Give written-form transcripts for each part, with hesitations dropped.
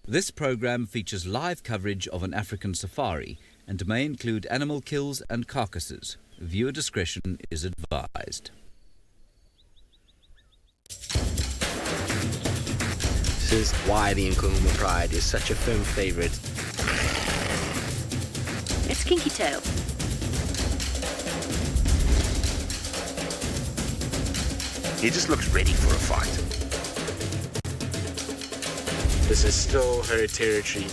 This program features live coverage of an African safari and may include animal kills and carcasses. Viewer discretion is advised. This is why the Nkuhuma Pride is such a firm favourite. It's Kinky Tail. He just looks ready for a fight. This is still her territory.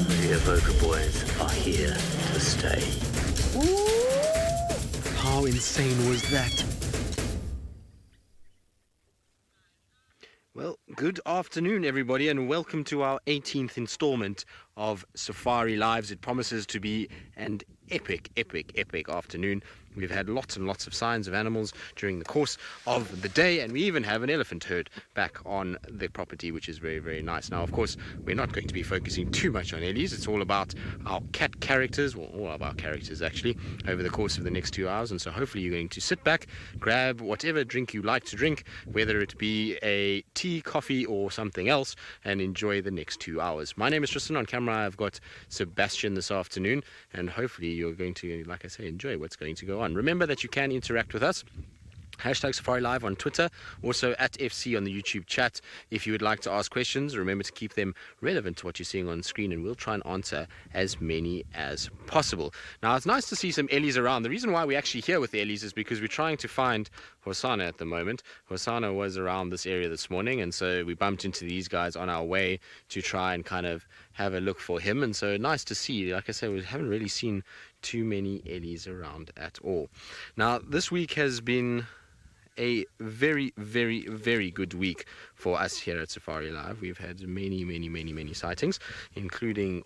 The Evoker boys are here to stay. How insane was that? Well, good afternoon, everybody, and welcome to our 18th installment of Safari Lives. It promises to be an epic afternoon. We've had lots and lots of signs of animals during the course of the day, and we even have an elephant herd back on the property, which is very, very nice. Now, of course, we're not going to be focusing too much on Ellies. It's all about our cat characters, well, all of our characters actually, over the course of the next 2 hours. And so hopefully you're going to sit back, grab whatever drink you like to drink, whether it be a tea, coffee, or something else, and enjoy the next 2 hours. My name is Tristan. On camera, I've got Sebastian this afternoon, and hopefully you're going to, like I say, enjoy what's going to go on. Remember that you can interact with us. Hashtag Safari Live on Twitter, also at FC on the YouTube chat. If you would like to ask questions, remember to keep them relevant to what you're seeing on screen, and we'll try and answer as many as possible. Now, it's nice to see some Ellies around. The reason why we're actually here with the Ellies is because we're trying to find HOSANA at the moment. HOSANA was around this area this morning, and so we bumped into these guys on our way to try and kind of have a look for him. And so nice to see. Like I say, we haven't really seen too many Ellies around at all. Now, this week has been a very, very, very good week for us here at Safari Live. We've had many sightings, including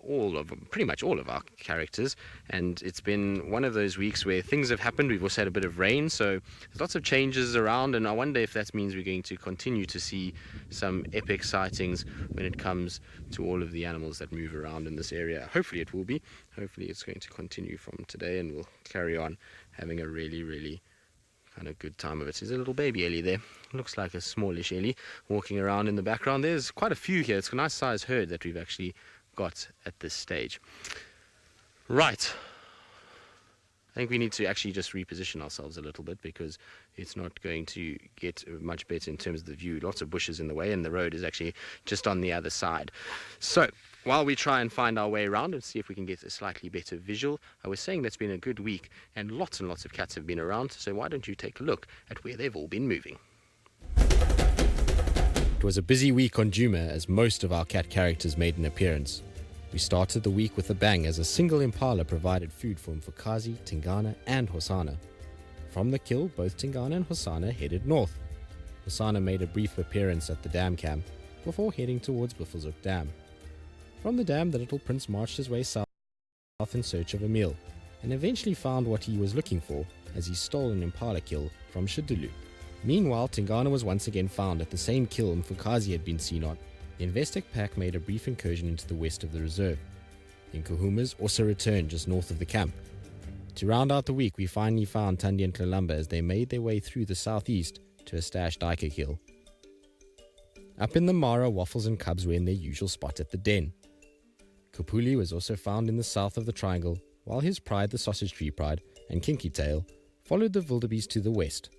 pretty much all of our characters, and it's been one of those weeks where things have happened. We've also had a bit of rain, so there's lots of changes around, and I wonder if that means we're going to continue to see some epic sightings when it comes to all of the animals that move around in this area. Hopefully it will be. Hopefully it's going to continue from today, and we'll carry on having a really kind of good time of it. There's a little baby Ellie there. Looks like a smallish Ellie walking around in the background. There's quite a few here. It's a nice sized herd that we've actually got at this stage. Right. I think we need to actually just reposition ourselves a little bit, because it's not going to get much better in terms of the view. Lots of bushes in the way, and the road is actually just on the other side. So while we try and find our way around and see if we can get a slightly better visual, I was saying that's been a good week, and lots of cats have been around. So why don't you take a look at where they've all been moving? It was a busy week on Djuma as most of our cat characters made an appearance. We started the week with a bang as a single impala provided food for Mfukazi, Tingana and HOSANA. From the kill, both Tingana and HOSANA headed north. HOSANA made a brief appearance at the dam camp before heading towards Buffelshoek Dam. From the dam, the little prince marched his way south in search of a meal, and eventually found what he was looking for as he stole an impala kill from Shadulu. Meanwhile, Tingana was once again found at the same kill Mfukazi had been seen on. The INVESTEC pack made a brief incursion into the west of the reserve. The Nkuhumas also returned just north of the camp. To round out the week, we finally found Thandi and Tlalamba as they made their way through the southeast to a stashed Ika kill. Up in the Mara, Waffles and Cubs were in their usual spot at the den. Kapuli was also found in the south of the triangle, while his pride, the Sausage Tree Pride, and Kinky Tail followed the wildebeest to the west.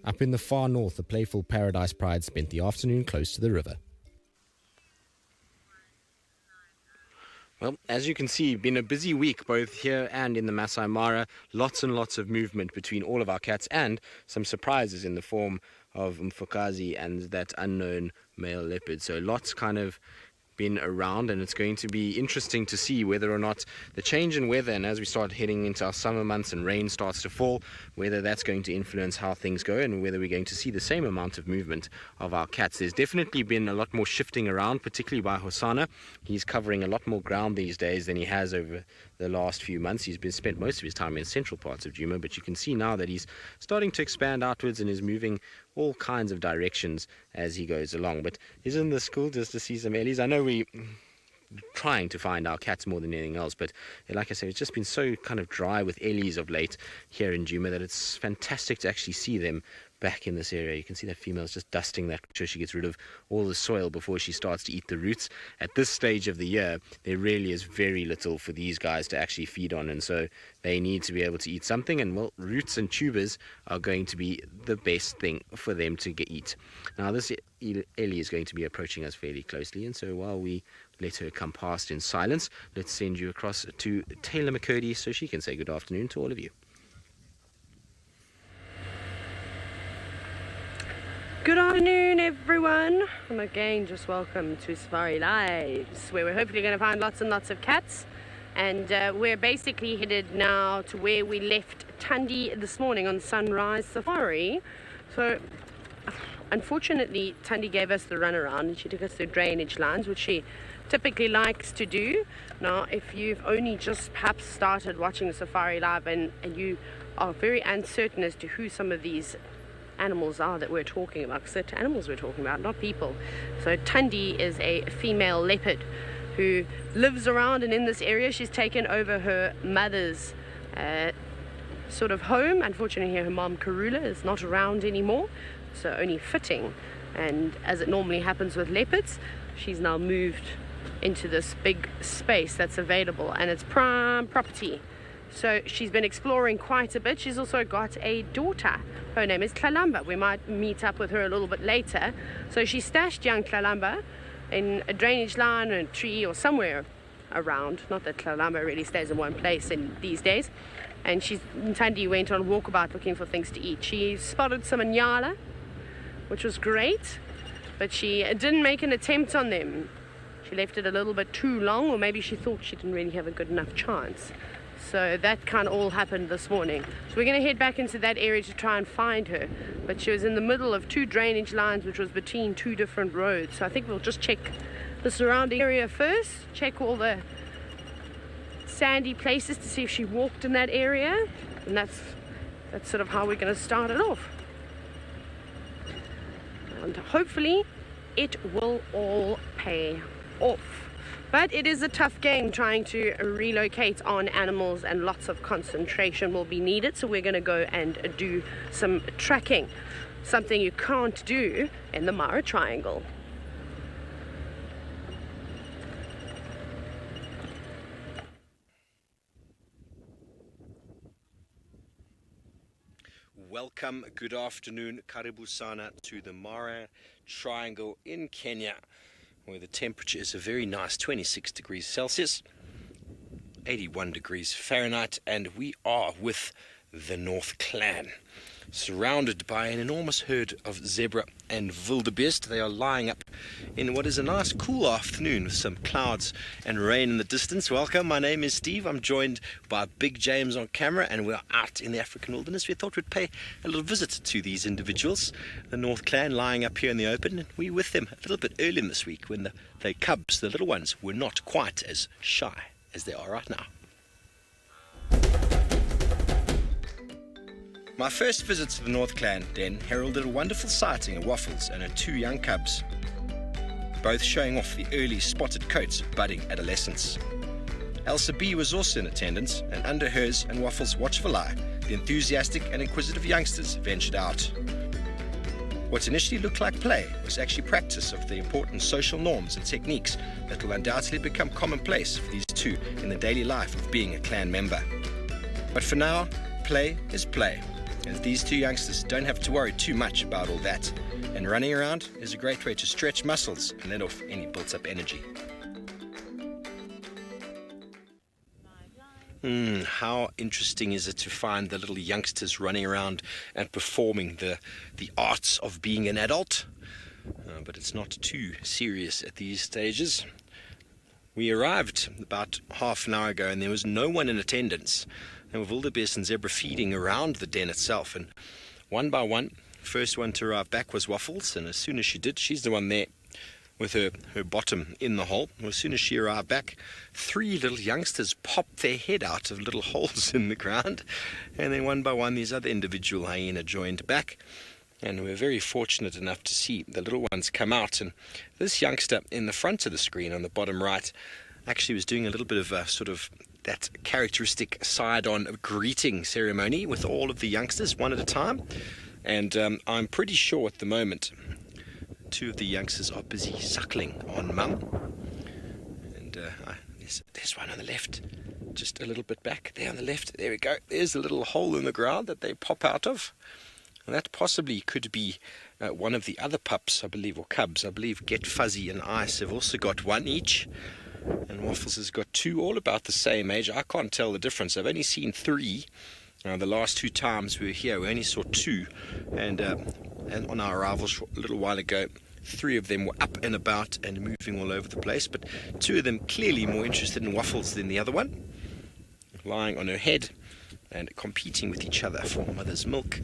Up in the far north, the playful Paradise Pride spent the afternoon close to the river. Well, as you can see, been a busy week both here and in the Maasai Mara. Lots and lots of movement between all of our cats, and some surprises in the form of Mfukazi and that unknown male leopard. So lots kind of been around, and it's going to be interesting to see whether or not the change in weather, and as we start heading into our summer months and rain starts to fall, whether that's going to influence how things go and whether we're going to see the same amount of movement of our cats. There's definitely been a lot more shifting around, particularly by HOSANA. He's covering a lot more ground these days than he has over the last few months. He's been spent most of his time in central parts of Djuma, but you can see now that he's starting to expand outwards and is moving all kinds of directions as he goes along. But isn't this cool just to see some Ellies? I know we're trying to find our cats more than anything else, but like I said, it's just been so kind of dry with Ellies of late here in Djuma that it's fantastic to actually see them back in this area. You can see that female's just dusting that so she gets rid of all the soil before she starts to eat the roots. At this stage of the year, there really is very little for these guys to actually feed on, and so they need to be able to eat something, and well, roots and tubers are going to be the best thing for them to eat. Now this Ellie is going to be approaching us fairly closely, and so while we let her come past in silence, let's send you across to Taylor McCurdy so she can say good afternoon to all of you. Good afternoon, everyone. And again, just welcome to Safari Lives, where we're hopefully going to find lots and lots of cats. And we're basically headed now to where we left Tundi this morning on Sunrise Safari. So, unfortunately, Tundi gave us the runaround and she took us through drainage lines, which she typically likes to do. Now, if you've only just perhaps started watching Safari Live and you are very uncertain as to who some of these animals are that we're talking about, because they're animals we're talking about, not people. So Tundi is a female leopard who lives around and in this area. She's taken over her mother's sort of home. Unfortunately, her mom Karula is not around anymore, so only fitting. And as it normally happens with leopards, she's now moved into this big space that's available, and it's prime property. So she's been exploring quite a bit. She's also got a daughter. Her name is Tlalamba. We might meet up with her a little bit later. So she stashed young Tlalamba in a drainage line or a tree or somewhere around. Not that Tlalamba really stays in one place in these days. And Tundi went on walkabout looking for things to eat. She spotted some nyala, which was great, but she didn't make an attempt on them. She left it a little bit too long, or maybe she thought she didn't really have a good enough chance. So that kind of all happened this morning. So we're going to head back into that area to try and find her. But she was in the middle of two drainage lines, which was between two different roads. So I think we'll just check the surrounding area first, check all the sandy places to see if she walked in that area. And that's sort of how we're going to start it off. And hopefully it will all pay off. But it is a tough game trying to relocate on animals, and lots of concentration will be needed. So we're going to go and do some tracking, something you can't do in the Mara Triangle. Welcome, good afternoon, karibu sana to the Mara Triangle in Kenya, where the temperature is a very nice 26 degrees Celsius, 81 degrees Fahrenheit, and we are with the North Clan, surrounded by an enormous herd of zebra and wildebeest. They are lying up in what is a nice cool afternoon with some clouds and rain in the distance. Welcome, my name is Steve. I'm joined by Big James on camera, and we're out in the African wilderness. We thought we'd pay a little visit to these individuals, the North Clan, lying up here in the open. And we were with them a little bit earlier this week when the cubs, the little ones, were not quite as shy as they are right now. My first visit to the North Clan den heralded a wonderful sighting of WAFFLES and her two young cubs, both showing off the early spotted coats of budding adolescence. Elsa B was also in attendance, and under hers and WAFFLES' watchful eye, the enthusiastic and inquisitive youngsters ventured out. What initially looked like play was actually practice of the important social norms and techniques that will undoubtedly become commonplace for these two in the daily life of being a clan member. But for now, play is play, as these two youngsters don't have to worry too much about all that, and running around is a great way to stretch muscles and let off any built-up energy. How interesting is it to find the little youngsters running around and performing the arts of being an adult? But it's not too serious at these stages. We arrived about half an hour ago and there was no one in attendance. There were wildebeest and zebra feeding around the den itself, and one by one, first one to arrive back was WAFFLES, and as soon as she did, she's the one there with her bottom in the hole. As soon as she arrived back, three little youngsters popped their head out of little holes in the ground, and then one by one these other individual hyena joined back, and we were very fortunate enough to see the little ones come out. And this youngster in the front of the screen on the bottom right actually was doing a little bit of a sort of that characteristic side-on greeting ceremony with all of the youngsters one at a time. And I'm pretty sure at the moment 2 of the youngsters are busy suckling on mum. And there's one on the left, just a little bit back there on the left. There we go. There's a little hole in the ground that they pop out of. And that possibly could be one of the other pups, I believe, or cubs. I believe Get Fuzzy and Ice have also got 1 each. And Waffles has got 2, all about the same age. I can't tell the difference. I've only seen 3. The last 2 times we were here, we only saw 2. And on our arrivals a little while ago, 3 of them were up and about and moving all over the place. But 2 of them clearly more interested in Waffles than the other one, lying on her head and competing with each other for mother's milk,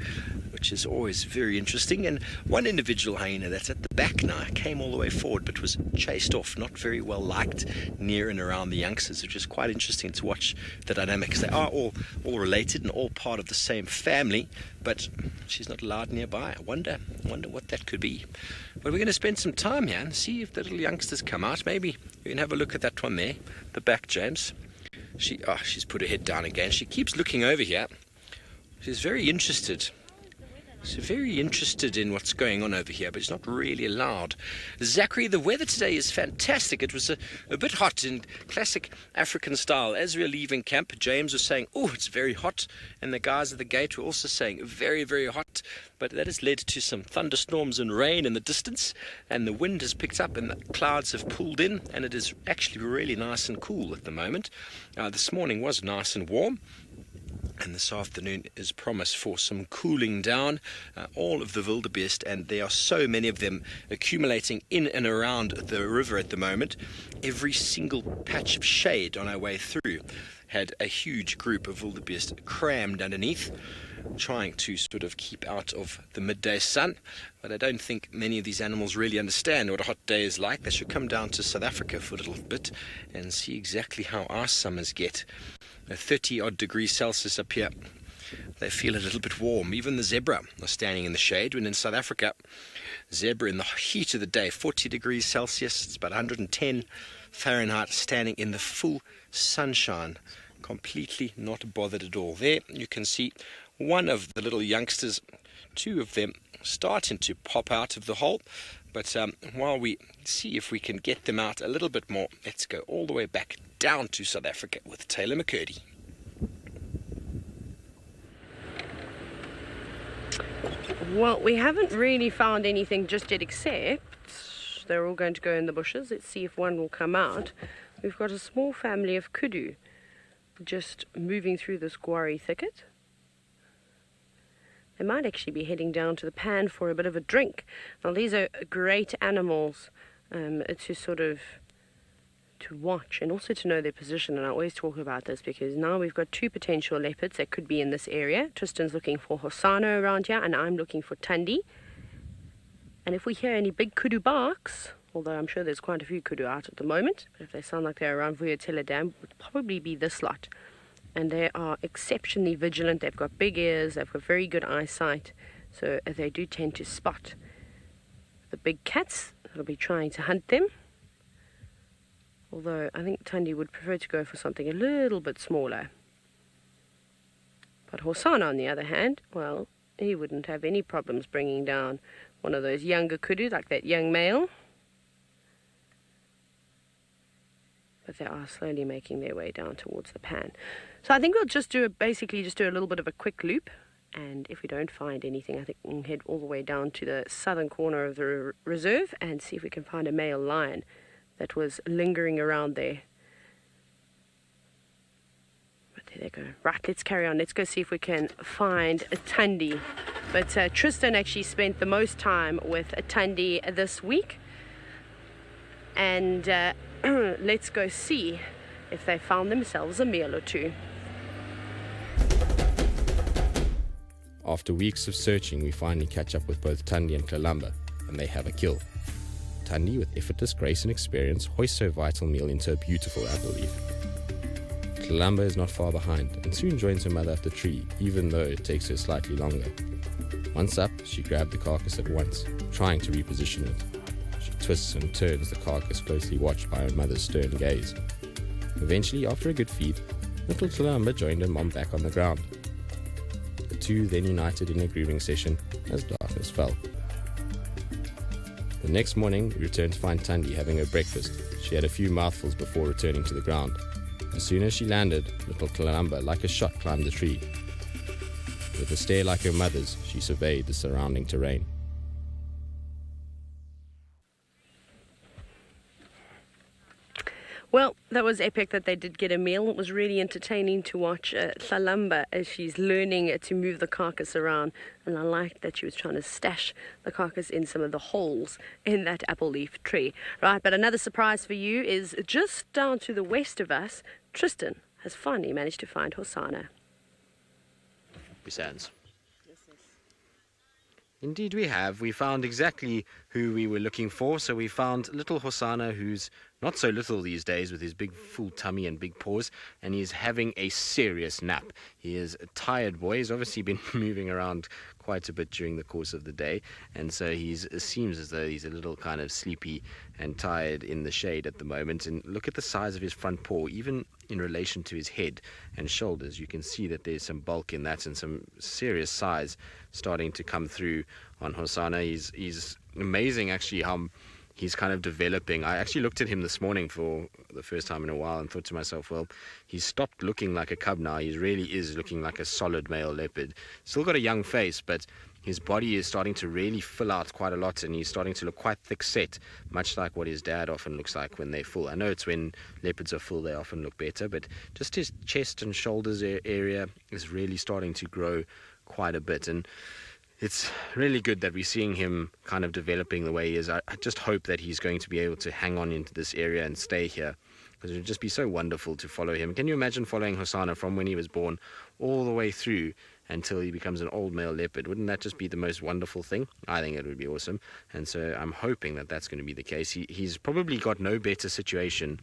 which is always very interesting. And one individual hyena that's at the back now came all the way forward but was chased off, not very well liked near and around the youngsters, which is quite interesting to watch the dynamics. They are all related and all part of the same family, but she's not allowed nearby. I wonder what that could be. But we're going to spend some time here and see if the little youngsters come out. Maybe we can have a look at that one there, the back, James. She's put her head down again. She keeps looking over here. She's very interested. She's very interested in what's going on over here, but she's not really allowed. Zachary, the weather today is fantastic. It was a bit hot in classic African style. As we were leaving camp, James was saying, oh, it's very hot. And the guys at the gate were also saying, very, very hot. But that has led to some thunderstorms and rain in the distance. And the wind has picked up and the clouds have pulled in. And it is actually really nice and cool at the moment. This morning was nice and warm. And this afternoon is promise for some cooling down. All of the wildebeest, and there are so many of them accumulating in and around the river at the moment. Every single patch of shade on our way through had a huge group of wildebeest crammed underneath, trying to sort of keep out of the midday sun. But I don't think many of these animals really understand what a hot day is like. They should come down to South Africa for a little bit and see exactly how our summers get. 30-odd degrees Celsius up here. They feel a little bit warm. Even the zebra are standing in the shade, when in South Africa, zebra in the heat of the day, 40 degrees Celsius, it's about 110 Fahrenheit, standing in the full sunshine, completely not bothered at all. There you can see one of the little youngsters, 2 of them starting to pop out of the hole. But while we see if we can get them out a little bit more, let's go all the way back down to South Africa with Taylor McCurdy. Well, we haven't really found anything just yet, except they're all going to go in the bushes. Let's see if one will come out. We've got a small family of kudu just moving through this guarri thicket. They might actually be heading down to the pan for a bit of a drink. Now, these are great animals to watch and also to know their position. And I always talk about this because now we've got 2 potential leopards that could be in this area. Tristan's looking for HOSANA around here, and I'm looking for Tundi. And if we hear any big kudu barks, although I'm sure there's quite a few kudu out at the moment, but if they sound like they're around Vuyatela Dam, it would probably be this lot. And they are exceptionally vigilant. They've got big ears, they've got very good eyesight, so they do tend to spot the big cats that'll be trying to hunt them. Although I think Tundi would prefer to go for something a little bit smaller. But HOSANA, on the other hand, well, he wouldn't have any problems bringing down one of those younger kudu, like that young male. But they are slowly making their way down towards the pan. So I think we'll just do a little bit of a quick loop, and if we don't find anything, I think we can head all the way down to the southern corner of the reserve and see if we can find a male lion that was lingering around there. But there they go. Right, let's carry on. Let's go see if we can find a Tundi. But Tristan actually spent the most time with a Tundi this week, and let's go see if they found themselves a meal or 2. After weeks of searching, we finally catch up with both Tundi and Kalamba, and they have a kill. Tundi, with effortless grace and experience, hoists her vital meal into a beautiful apple leaf. Kalamba is not far behind and soon joins her mother at the tree, even though it takes her slightly longer. Once up, she grabbed the carcass at once, trying to reposition it. She twists and turns the carcass, closely watched by her mother's stern gaze. Eventually, after a good feed, little Kalamba joined her mom back on the ground. A The two then united in a grooming session as darkness fell. The next morning, we returned to find Thandi having her breakfast. She had a few mouthfuls before returning to the ground. As soon as she landed, little Kalamba, like a shot, climbed the tree. With a stare like her mother's, she surveyed the surrounding terrain. Well, that was epic that they did get a meal. It was really entertaining to watch Kalamba as she's learning to move the carcass around. And I liked that she was trying to stash the carcass in some of the holes in that apple leaf tree. Right, but another surprise for you is just down to the west of us, Tristan has finally managed to find HOSANA. Sands. Indeed we have. We found exactly who we were looking for. So we found little HOSANA, who's not so little these days with his big full tummy and big paws, and he's having a serious nap. He is a tired boy. He's obviously been moving around quite a bit during the course of the day, and so it seems as though he's a little kind of sleepy and tired in the shade at the moment. And look at the size of his front paw, even in relation to his head and shoulders. You can see that there's some bulk in that and some serious size starting to come through on HOSANA. He's amazing actually how he's kind of developing. I actually looked at him this morning for the first time in a while and thought to myself, well, he's stopped looking like a cub now. He really is looking like a solid male leopard. Still got a young face, but his body is starting to really fill out quite a lot, and he's starting to look quite thick set, much like what his dad often looks like when they're full. I know it's when leopards are full they often look better, but just his chest and shoulders area is really starting to grow quite a bit. And it's really good that we're seeing him kind of developing the way he is. I just hope that he's going to be able to hang on into this area and stay here, because it would just be so wonderful to follow him. Can you imagine following HOSANA from when he was born all the way through until he becomes an old male leopard? Wouldn't that just be the most wonderful thing? I think it would be awesome. And so I'm hoping that that's going to be the case. He's probably got no better situation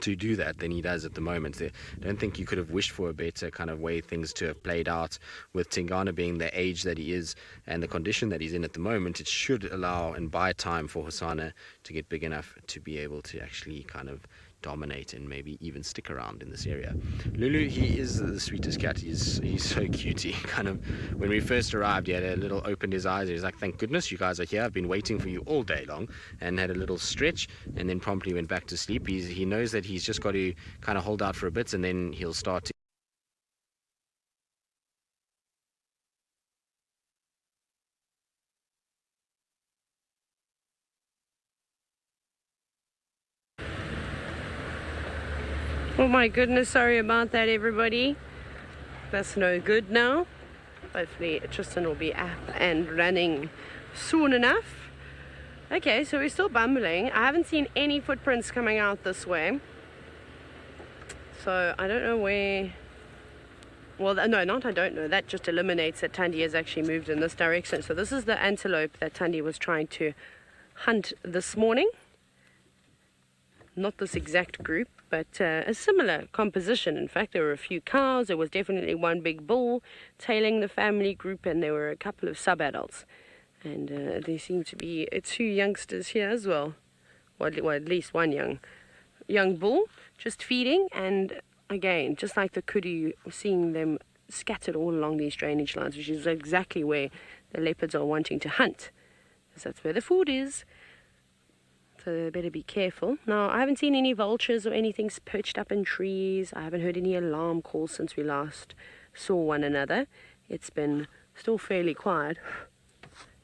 to do that than he does at the moment. I don't think you could have wished for a better kind of way things to have played out, with Tingana being the age that he is and the condition that he's in at the moment. It should allow and buy time for HOSANA to get big enough to be able to actually kind of dominate and maybe even stick around in this area. Lulu, he is the sweetest cat. He's so cute. He kind of, when we first arrived, he had a little opened his eyes. He was like, thank goodness you guys are here. I've been waiting for you all day long, and had a little stretch and then promptly went back to sleep. He knows that he's just got to kind of hold out for a bit, and then he'll start to Oh my goodness, sorry about that everybody. That's no good now. Hopefully Tristan will be up and running soon enough. Okay, so we're still bumbling. I haven't seen any footprints coming out this way. So I don't know where... Well, no, not I don't know. That just eliminates that Thandi has actually moved in this direction. So this is the antelope that Thandi was trying to hunt this morning. Not this exact group, but a similar composition. In fact, there were a few cows. There was definitely one big bull tailing the family group, and there were a couple of sub-adults. And there seemed to be two youngsters here as well. Well, at least one young bull just feeding. And again, just like the kudu, seeing them scattered all along these drainage lines, which is exactly where the leopards are wanting to hunt, because that's where the food is. So they better be careful. Now, I haven't seen any vultures or anything perched up in trees. I haven't heard any alarm calls since we last saw one another. It's been still fairly quiet.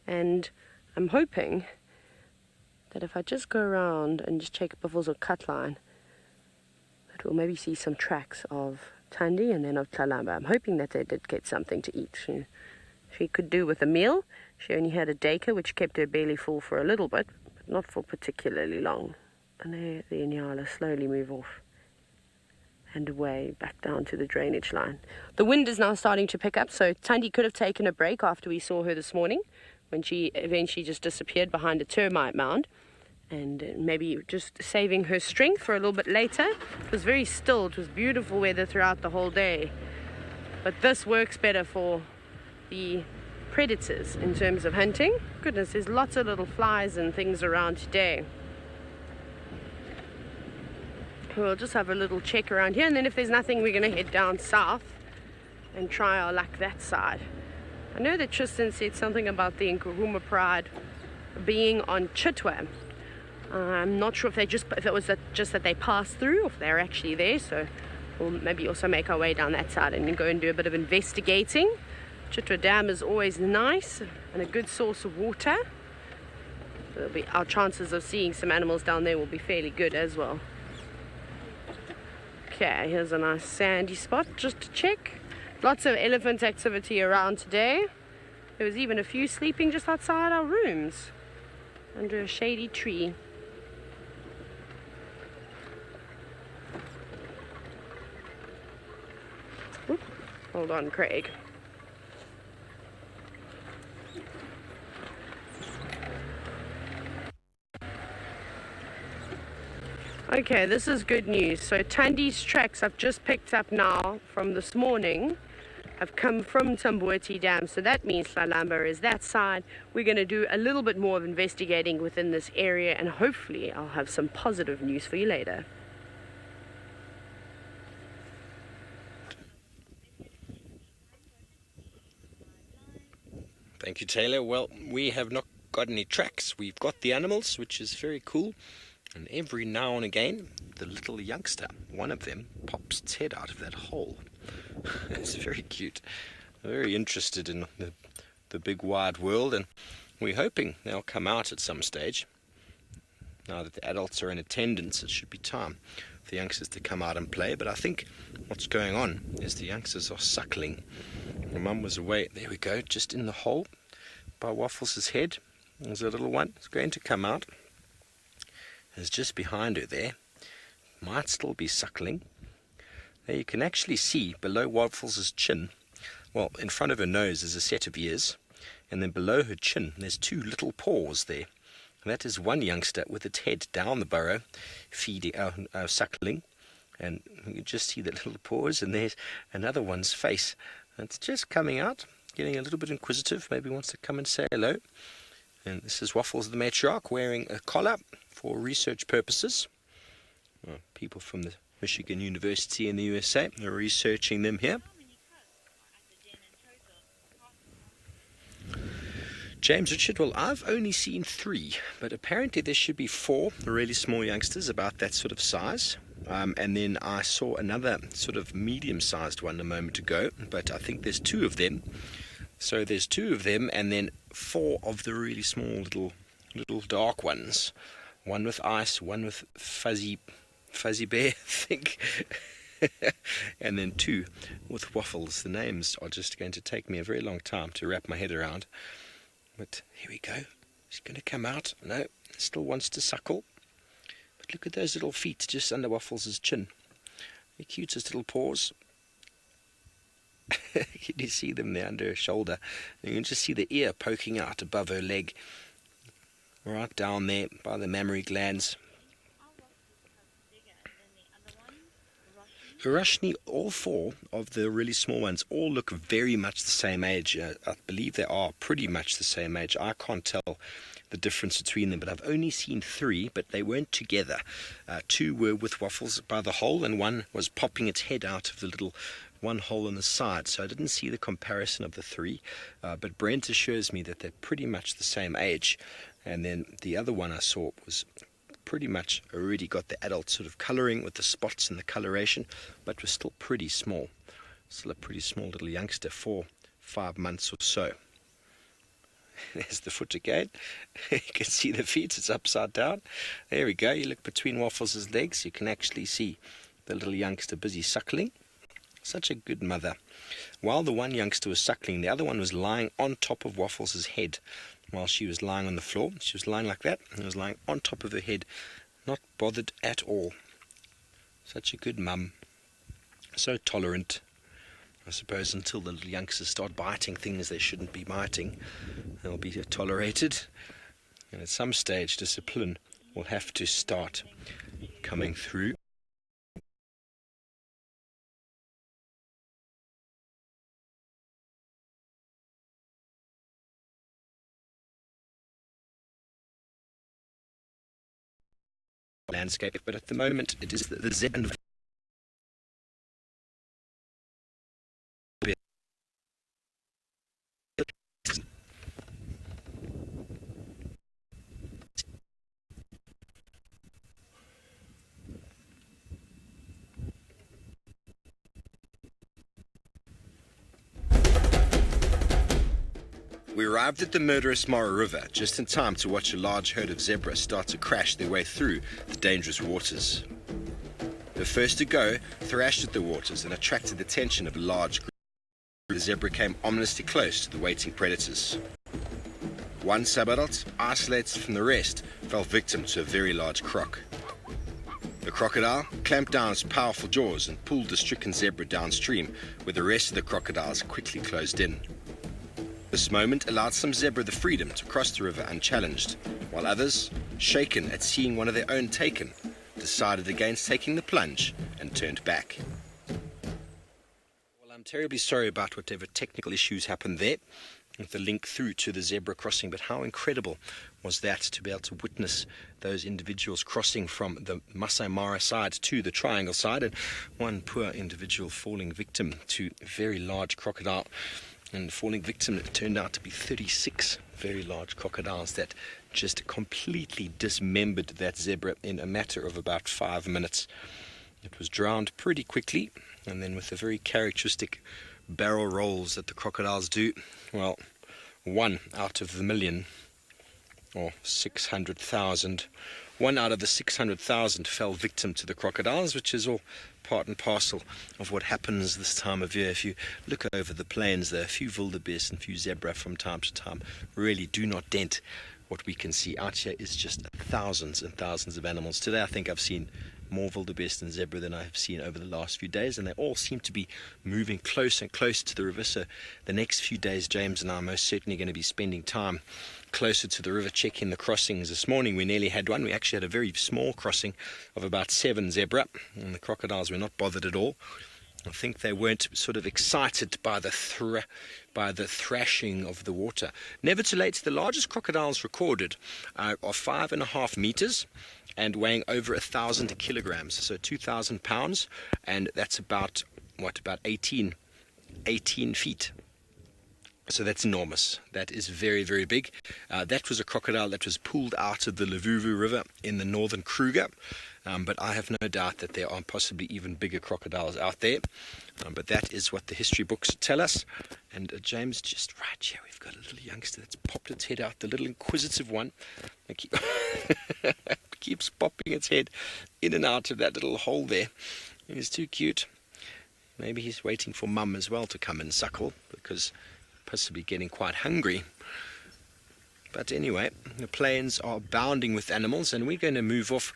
And I'm hoping that if I just go around and just check Buffles or Cutline, that we'll maybe see some tracks of Thandi and then of Kalamba. I'm hoping that they did get something to eat. She could do with a meal. She only had a deka, which kept her belly full for a little bit, not for particularly long. And there the Inyala slowly move off and away back down to the drainage line. The wind is now starting to pick up, so Thandi could have taken a break after we saw her this morning, when she eventually just disappeared behind a termite mound, and maybe just saving her strength for a little bit later. It was very still. It was beautiful weather throughout the whole day, but this works better for the predators in terms of hunting. Goodness, there's lots of little flies and things around today. We'll just have a little check around here, and then if there's nothing, we're going to head down south and try our luck that side. I know that Tristan said something about the Nkuhuma Pride being on Chitwa. I'm not sure if it was just that they passed through, or if they're actually there. So we'll maybe also make our way down that side and go and do a bit of investigating. Chitwa Dam is always nice and a good source of water. So our chances of seeing some animals down there will be fairly good as well. Okay, here's a nice sandy spot just to check. Lots of elephant activity around today. There was even a few sleeping just outside our rooms under a shady tree. Oop, hold on, Craig. Okay, this is good news. So Tandy's tracks I've just picked up now from this morning have come from Tambueti Dam. So that means Lalamba is that side. We're going to do a little bit more of investigating within this area, and hopefully I'll have some positive news for you later. Thank you, Taylor. Well, we have not got any tracks. We've got the animals, which is very cool. And every now and again, the little youngster, one of them, pops its head out of that hole. It's very cute. Very interested in the big wide world, and we're hoping they'll come out at some stage. Now that the adults are in attendance, it should be time for the youngsters to come out and play. But I think what's going on is the youngsters are suckling. My mum was away. There we go, just in the hole by Waffles' head. There's a little one. It's going to come out. It's just behind her there. Might still be suckling. There you can actually see below Waffles' chin, well, in front of her nose is a set of ears, and then below her chin there's two little paws there. And that is one youngster with its head down the burrow, feeding, suckling, and you can just see the little paws, and there's another one's face. It's just coming out, getting a little bit inquisitive, maybe wants to come and say hello. And this is Waffles the matriarch wearing a collar for research purposes. People from the Michigan University in the USA are researching them here. James Richard, well, I've only seen 3, but apparently there should be 4 really small youngsters about that sort of size. And then I saw another sort of medium-sized one a moment ago, but I think there's 2 of them. So there's 2 of them, and then 4 of the really small little dark ones. One with ice, one with fuzzy bear, I think. And then 2 with Waffles. The names are just going to take me a very long time to wrap my head around. But here we go. He's going to come out. No, still wants to suckle. But look at those little feet just under Waffles' chin. The cutest little paws. Can you see them there under her shoulder? You can just see the ear poking out above her leg. Right down there by the mammary glands. Roshni, all 4 of the really small ones all look very much the same age. I believe they are pretty much the same age. I can't tell the difference between them, but I've only seen 3, but they weren't together. 2 were with Waffles by the hole, and one was popping its head out of the little one hole on the side. So I didn't see the comparison of the 3, but Brent assures me that they're pretty much the same age. And then the other one I saw was pretty much already got the adult sort of colouring with the spots and the coloration, but was still pretty small. Still a pretty small little youngster, 4-5 months or so. There's the foot again. You can see the feet, it's upside down. There we go. You look between Waffles' legs, you can actually see the little youngster busy suckling. Such a good mother. While the one youngster was suckling, the other one was lying on top of Waffles' head. While she was lying on the floor, she was lying like that, and was lying on top of her head, not bothered at all. Such a good mum. So tolerant. I suppose until the little youngsters start biting things they shouldn't be biting, they'll be tolerated. And at some stage, discipline will have to start coming through. Landscape, but at the moment it is the Z and We arrived at the murderous Mara River just in time to watch a large herd of zebra start to crash their way through the dangerous waters. The first to go thrashed at the waters and attracted the attention of a large group. The zebra came ominously close to the waiting predators. One subadult, isolated from the rest, fell victim to a very large croc. The crocodile clamped down its powerful jaws and pulled the stricken zebra downstream, where the rest of the crocodiles quickly closed in. This moment allowed some zebra the freedom to cross the river unchallenged, while others, shaken at seeing one of their own taken, decided against taking the plunge and turned back. Well, I'm terribly sorry about whatever technical issues happened there with the link through to the zebra crossing, but how incredible was that to be able to witness those individuals crossing from the Maasai Mara side to the triangle side, and one poor individual falling victim to a very large crocodile, and falling victim, it turned out to be 36 very large crocodiles that just completely dismembered that zebra in a matter of about 5 minutes. It was drowned pretty quickly, and then with the very characteristic barrel rolls that the crocodiles do, well, 1 out of the million, or 600,000, 1 out of the 600,000 fell victim to the crocodiles, which is all part and parcel of what happens this time of year. If you look over the plains, there are a few wildebeest and a few zebra from time to time really do not dent what we can see. Out here is just thousands and thousands of animals. Today I think I've seen more wildebeest and zebra than I have seen over the last few days, and they all seem to be moving closer and closer to the river. So the next few days, James and I are most certainly going to be spending time closer to the river, checking the crossings. This morning we nearly had one. We actually had a very small crossing of about 7 zebra, and the crocodiles were not bothered at all. I think they weren't sort of excited by the thrashing of the water. Nevertheless, the largest crocodiles recorded are 5.5 meters and weighing over 1,000 kilograms, so 2,000 pounds, and that's about 18 feet. So that's enormous. That is very, very big. That was a crocodile that was pulled out of the Luvuvu River in the northern Kruger. But I have no doubt that there are possibly even bigger crocodiles out there. But that is what the history books tell us. And James, just right here, we've got a little youngster that's popped its head out, the little inquisitive one. Keeps popping its head in and out of that little hole there. He's too cute. Maybe he's waiting for mum as well to come and suckle, because possibly getting quite hungry. But anyway, the plains are abounding with animals, and we're going to move off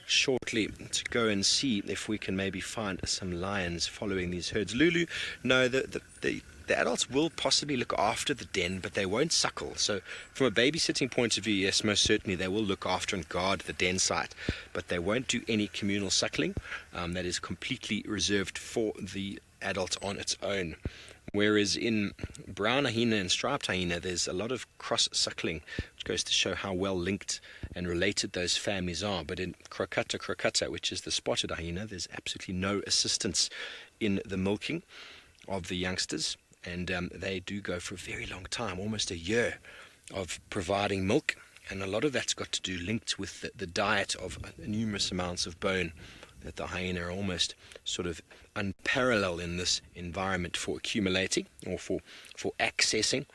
shortly to go and see if we can maybe find some lions following these herds. Lulu, no, the adults will possibly look after the den, but they won't suckle. So from a babysitting point of view, yes, most certainly they will look after and guard the den site, but they won't do any communal suckling. That is completely reserved for the adult on its own. Whereas in brown hyena and striped hyena, there's a lot of cross-suckling, which goes to show how well linked and related those families are. But in crocata, which is the spotted hyena, there's absolutely no assistance in the milking of the youngsters, and they do go for a very long time, almost a year, of providing milk, and a lot of that's got to do linked with the diet of numerous amounts of bone that the hyena are almost sort of unparalleled in this environment for accumulating or for accessing.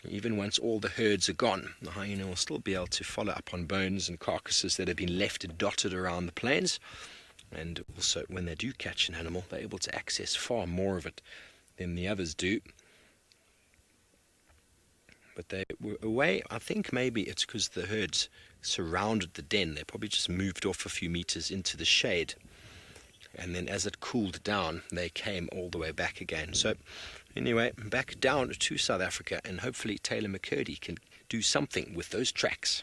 Even once all the herds are gone, the hyena will still be able to follow up on bones and carcasses that have been left dotted around the plains. And also, when they do catch an animal, they're able to access far more of it than the others do. But they were away. I think maybe it's because the herds surrounded the den. They probably just moved off a few meters into the shade. And then as it cooled down, they came all the way back again. So anyway, back down to South Africa, and hopefully Taylor McCurdy can do something with those tracks.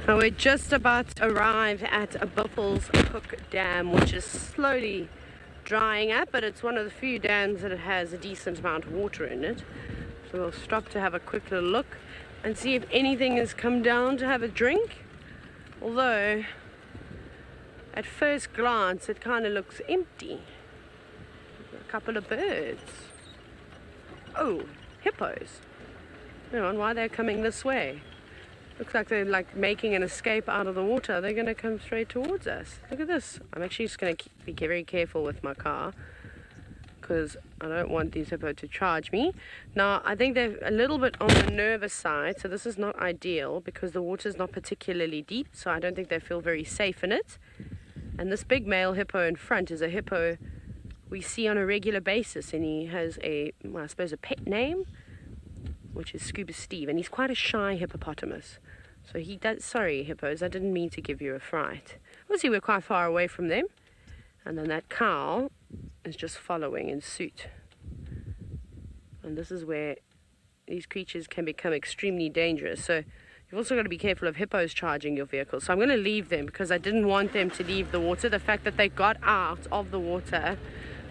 Now we're just about to arrive at a WAFFLES Cook Dam, which is slowly drying up, but it's one of the few dams that has a decent amount of water in it. So we'll stop to have a quick little look and see if anything has come down to have a drink. Although, at first glance, it kind of looks empty. A couple of birds. Oh, hippos. Hang on, why they're coming this way? Looks like they're like making an escape out of the water. They're going to come straight towards us. Look at this. I'm actually just going to be very careful with my car, because I don't want these hippo to charge me. Now, I think they're a little bit on the nervous side, so this is not ideal because the water's not particularly deep, so I don't think they feel very safe in it. And this big male hippo in front is a hippo we see on a regular basis, and he has a, well, I suppose, a pet name, which is Scuba Steve, and he's quite a shy hippopotamus. So he does, sorry hippos, I didn't mean to give you a fright. Obviously we're quite far away from them, and then that cow is just following in suit. And this is where these creatures can become extremely dangerous. So you've also got to be careful of hippos charging your vehicle. So I'm going to leave them because I didn't want them to leave the water. The fact that they got out of the water.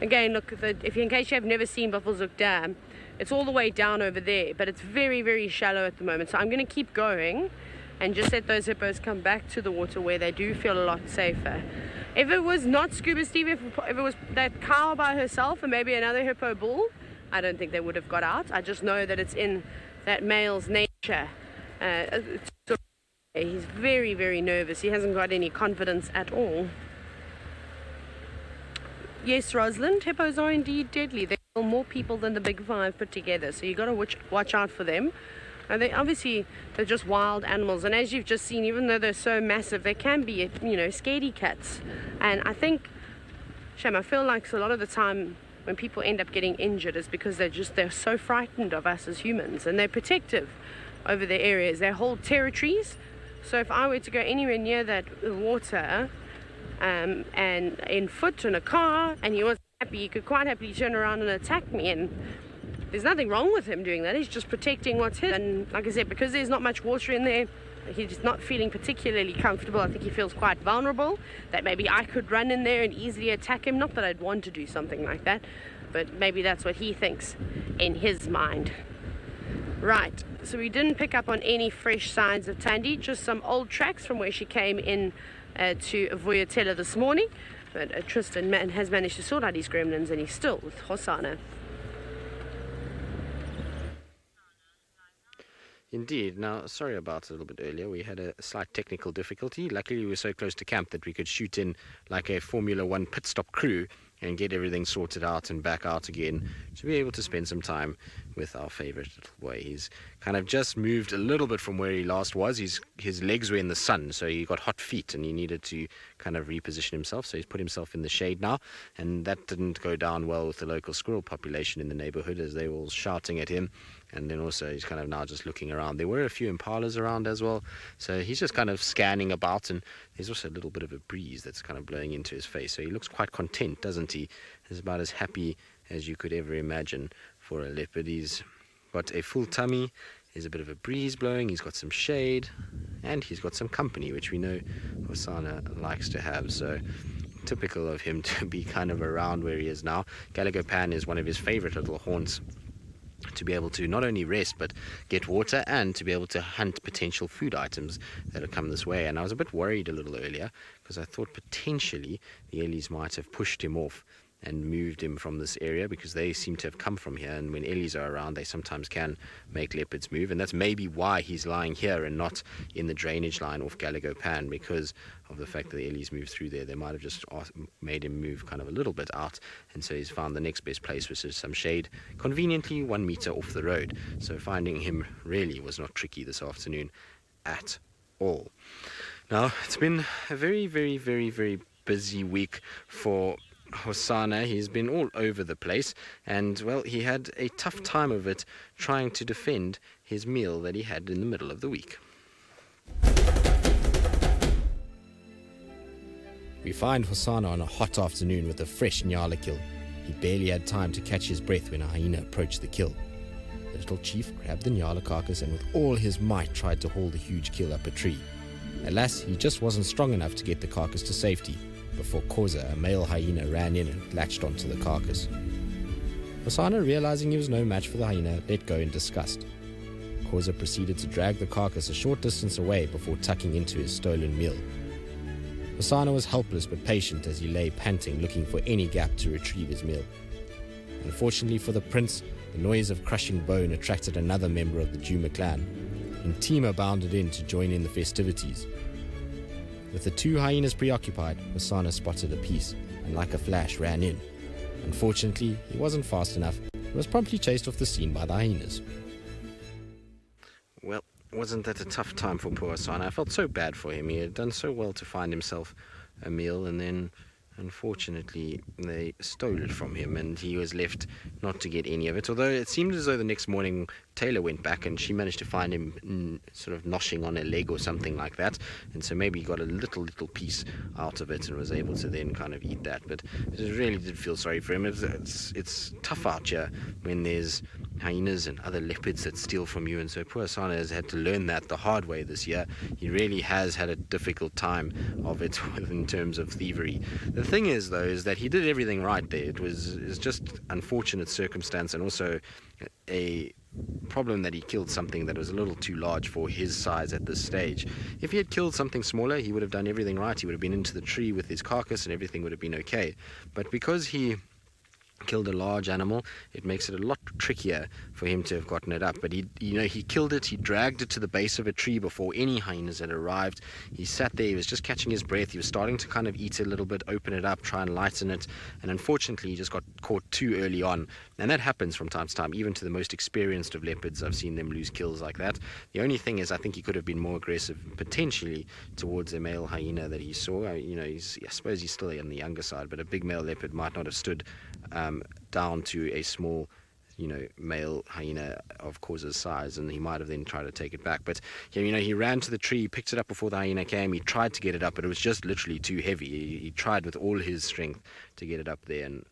Again, look, if in case you have never seen Buffelshoek Dam, it's all the way down over there, but it's very, very shallow at the moment. So I'm going to keep going and just let those hippos come back to the water where they do feel a lot safer. If it was not Scuba Steve, if it was that cow by herself and maybe another hippo bull, I don't think they would have got out. I just know that it's in that male's nature. He's very, very nervous. He hasn't got any confidence at all. Yes, Rosalind, hippos are indeed deadly. They kill more people than the big five put together, so you've got to watch out for them. And they're just wild animals, and as you've just seen, even though they're so massive, they can be, scaredy cats. And I think, Shem, I feel like a lot of the time when people end up getting injured is because they're so frightened of us as humans, and they're protective over their areas. They hold territories. So if I were to go anywhere near that water, and in foot in a car, and he was happy, he could quite happily turn around and attack me, and there's nothing wrong with him doing that. He's just protecting what's his. And like I said, because there's not much water in there, he's not feeling particularly comfortable. I think he feels quite vulnerable, that maybe I could run in there and easily attack him. Not that I'd want to do something like that, but maybe that's what he thinks in his mind. Right, so we didn't pick up on any fresh signs of Tandy, just some old tracks from where she came in to Vuyatela this morning. But Tristan has managed to sort out his gremlins, and he's still with HOSANA. Indeed. Now, sorry about it a little bit earlier. We had a slight technical difficulty. Luckily, we were so close to camp that we could shoot in like a Formula One pit stop crew and get everything sorted out and back out again to be able to spend some time with our favorite little boy. He's kind of just moved a little bit from where he last was. His legs were in the sun, so he got hot feet and he needed to kind of reposition himself. So he's put himself in the shade now, and that didn't go down well with the local squirrel population in the neighborhood as they were all shouting at him. And then also he's kind of now just looking around. There were a few impalas around as well, so he's just kind of scanning about, and there's also a little bit of a breeze that's kind of blowing into his face, so he looks quite content, doesn't he? He's about as happy as you could ever imagine for a leopard. He's got a full tummy, there's a bit of a breeze blowing, he's got some shade, and he's got some company, which we know HOSANA likes to have, so typical of him to be kind of around where he is now. Gallagher Pan is one of his favorite little haunts, to be able to not only rest but get water and to be able to hunt potential food items that have come this way. And I was a bit worried a little earlier because I thought potentially the Ellies might have pushed him off and moved him from this area, because they seem to have come from here, and when Ellies are around they sometimes can make leopards move, and that's maybe why he's lying here and not in the drainage line off Gallagher Pan, because of the fact that the Ellies moved through there. They might have just made him move kind of a little bit out, and so he's found the next best place, which is some shade, conveniently 1 meter off the road. So finding him really was not tricky this afternoon at all. Now, it's been a very, very, very, very busy week for HOSANA. He's been all over the place, and well, he had a tough time of it trying to defend his meal that he had in the middle of the week. We find HOSANA on a hot afternoon with a fresh nyala kill. He barely had time to catch his breath when a hyena approached the kill. The little chief grabbed the nyala carcass and with all his might tried to haul the huge kill up a tree. Alas, he just wasn't strong enough to get the carcass to safety before Koza, a male hyena, ran in and latched onto the carcass. HOSANA, realizing he was no match for the hyena, let go in disgust. Koza proceeded to drag the carcass a short distance away before tucking into his stolen meal. HOSANA was helpless but patient as he lay panting, looking for any gap to retrieve his meal. Unfortunately for the prince, the noise of crushing bone attracted another member of the Djuma clan, and Tima bounded in to join in the festivities. With the two hyenas preoccupied, HOSANA spotted a piece and like a flash ran in. Unfortunately, he wasn't fast enough and was promptly chased off the scene by the hyenas. Well, wasn't that a tough time for poor HOSANA? I felt so bad for him. He had done so well to find himself a meal, and then unfortunately they stole it from him and he was left not to get any of it. Although it seemed as though the next morning Taylor went back and she managed to find him sort of noshing on a leg or something like that, and so maybe he got a little piece out of it and was able to then kind of eat that. But it really did feel sorry for him. It's tough out here when there's hyenas and other leopards that steal from you, and so poor HOSANA has had to learn that the hard way this year. He really has had a difficult time of it in terms of thievery. The thing is, though, is that he did everything right there. It's just unfortunate circumstance, and also a problem that he killed something that was a little too large for his size at this stage. If he had killed something smaller, he would have done everything right. He would have been into the tree with his carcass and everything would have been okay. But because he killed a large animal, it makes it a lot trickier for him to have gotten it up. But he killed it, he dragged it to the base of a tree before any hyenas had arrived. He sat there, he was just catching his breath, he was starting to kind of eat a little bit, open it up, try and lighten it, and unfortunately he just got caught too early on. And that happens from time to time, even to the most experienced of leopards. I've seen them lose kills like that. The only thing is, I think he could have been more aggressive potentially towards a male hyena that he saw. I suppose he's still on the younger side, but a big male leopard might not have stood down to a small male hyena of Causa's size, and he might have then tried to take it back. But he ran to the tree, picked it up before the hyena came. He tried to get it up, but it was just literally too heavy. He tried with all his strength to get it up there, and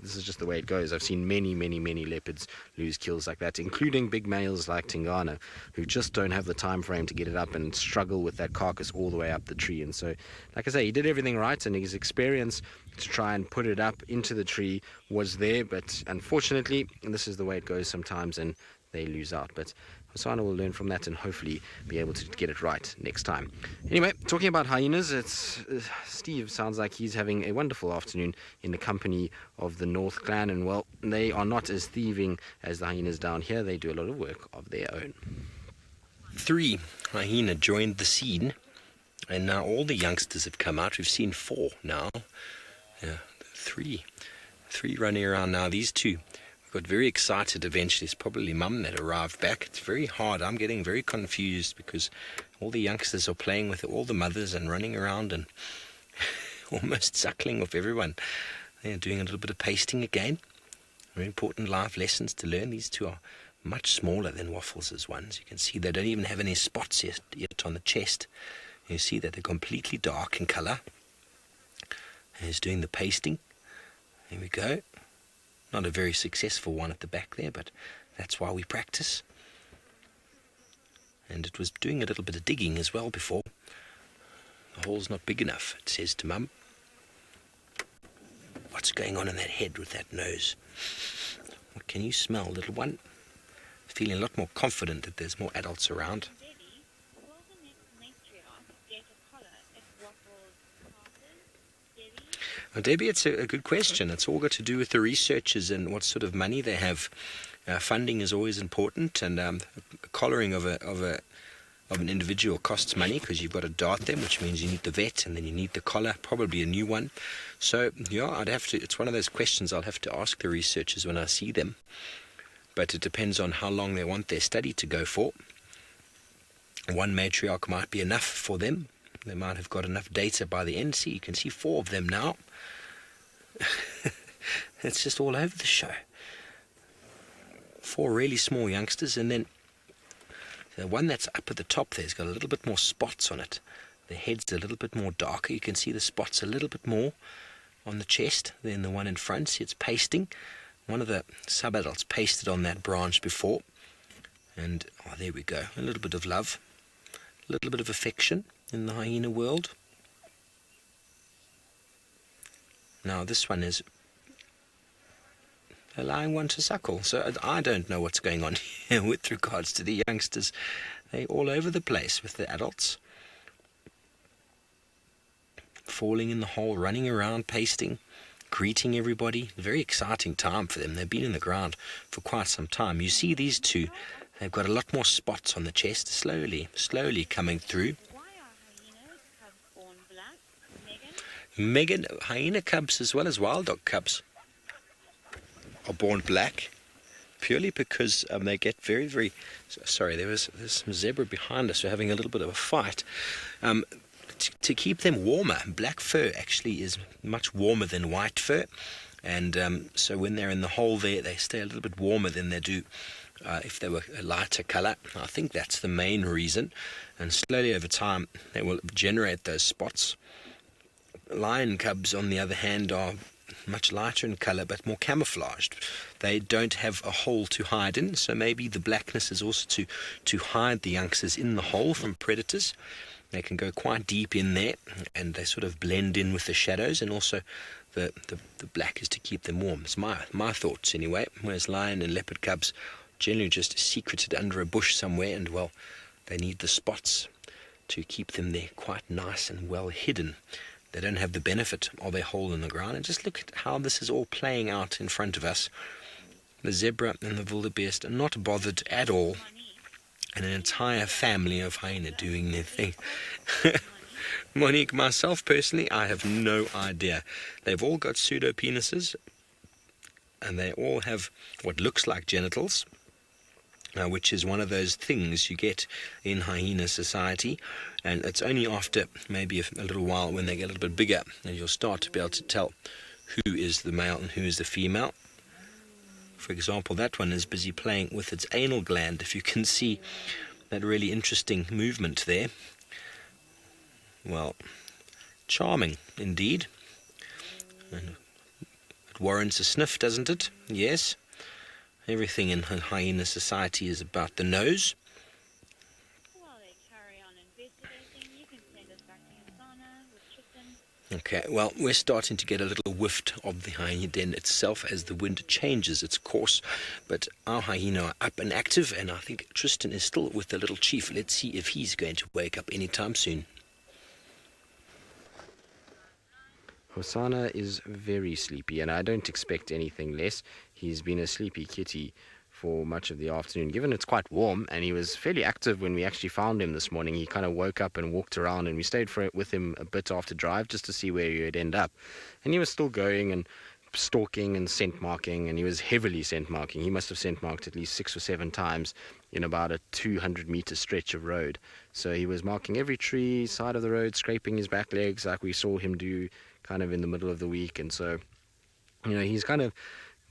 this is just the way it goes. I've seen many leopards lose kills like that, including big males like Tingana, who just don't have the time frame to get it up and struggle with that carcass all the way up the tree. And so, like I say, he did everything right, and his experience to try and put it up into the tree was there. But unfortunately, this is the way it goes sometimes, and they lose out. But HOSANA will learn from that and hopefully be able to get it right next time. Anyway, talking about hyenas, Steve sounds like he's having a wonderful afternoon in the company of the North Clan, and well, they are not as thieving as the hyenas down here. They do a lot of work of their own. 3 hyena joined the scene, and now all the youngsters have come out. We've seen 4 now. Yeah, 3 running around now. These 2 got very excited eventually. It's probably mum that arrived back. It's very hard. I'm getting very confused because all the youngsters are playing with all the mothers and running around and almost suckling off everyone. They're doing a little bit of pasting again. Very important life lessons to learn. These 2 are much smaller than WAFFLES' ones. You can see they don't even have any spots yet on the chest. You see that they're completely dark in colour. And he's doing the pasting. There we go. Not a very successful one at the back there, but that's why we practice. And it was doing a little bit of digging as well before. The hole's not big enough, it says to Mum. What's going on in that head with that nose? What can you smell, little one? Feeling a lot more confident that there's more adults around. Well, Debbie, it's a good question. It's all got to do with the researchers and what sort of money they have. Funding is always important, and collaring of an individual costs money because you've got to dart them, which means you need the vet and then you need the collar, probably a new one. So yeah, it's one of those questions I'll have to ask the researchers when I see them. But it depends on how long they want their study to go for. One matriarch might be enough for them. They might have got enough data by the end. See, you can see 4 of them now. It's just all over the show. 4 really small youngsters, and then the one that's up at the top there's got a little bit more spots on it. The head's a little bit more darker. You can see the spots a little bit more on the chest than the one in front. See, it's pasting. One of the sub-adults pasted on that branch before. And, there we go. A little bit of love. A little bit of affection in the hyena world. Now this one is allowing one to suckle. So I don't know what's going on here with regards to the youngsters. They're all over the place with the adults. Falling in the hole, running around, pasting, greeting everybody. A very exciting time for them. They've been in the ground for quite some time. You see these 2, they've got a lot more spots on the chest, slowly coming through. Megan, hyena cubs as well as wild dog cubs. are born black, purely because they get very, very... Sorry, there's some zebra behind us. We're having a little bit of a fight. To keep them warmer, black fur actually is much warmer than white fur. And so when they're in the hole there, they stay a little bit warmer than they do if they were a lighter color. I think that's the main reason. And slowly over time, they will generate those spots. Lion cubs, on the other hand, are much lighter in color but more camouflaged. They don't have a hole to hide in, so maybe the blackness is also to hide the youngsters in the hole from predators. They can go quite deep in there, and they sort of blend in with the shadows, and also the black is to keep them warm. It's my thoughts anyway. Whereas lion and leopard cubs generally just secreted under a bush somewhere, and well, they need the spots to keep them there quite nice and well hidden. They don't have the benefit of a hole in the ground. And just look at how this is all playing out in front of us. The zebra and the wildebeest are not bothered at all, and an entire family of hyena doing their thing. Monique, myself personally, I have no idea. They've all got pseudo-penises, and they all have what looks like genitals, which is one of those things you get in hyena society. And it's only after maybe a little while, when they get a little bit bigger, and you'll start to be able to tell who is the male and who is the female. For example, that one is busy playing with its anal gland, if you can see that really interesting movement there. Well, charming indeed. And it warrants a sniff, doesn't it? Yes. Everything in hyena society is about the nose. While they carry on investigating, you can send us back to HOSANA with chicken. Okay, well, we're starting to get a little whiff of the hyena den itself as the wind changes its course. But our hyena are up and active, and I think Tristan is still with the little chief. Let's see if he's going to wake up anytime soon. HOSANA is very sleepy, and I don't expect anything less. He's been a sleepy kitty for much of the afternoon, given it's quite warm, and he was fairly active when we actually found him this morning. He kind of woke up and walked around, and we stayed with him a bit after drive just to see where he would end up. And he was still going and stalking and scent marking, and he was heavily scent marking. He must have scent marked at least 6 or 7 times in about a 200-meter stretch of road. So he was marking every tree, side of the road, scraping his back legs like we saw him do kind of in the middle of the week. And so, you know, he's kind of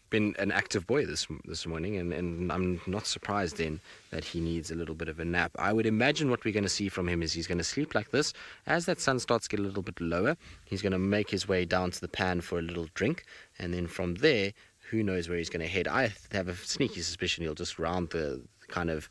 been an active boy this morning, and I'm not surprised then that he needs a little bit of a nap. I would imagine what we're going to see from him is he's going to sleep like this. As that sun starts to get a little bit lower, he's going to make his way down to the pan for a little drink, and then from there, who knows where he's going to head. I have a sneaky suspicion he'll just round the kind of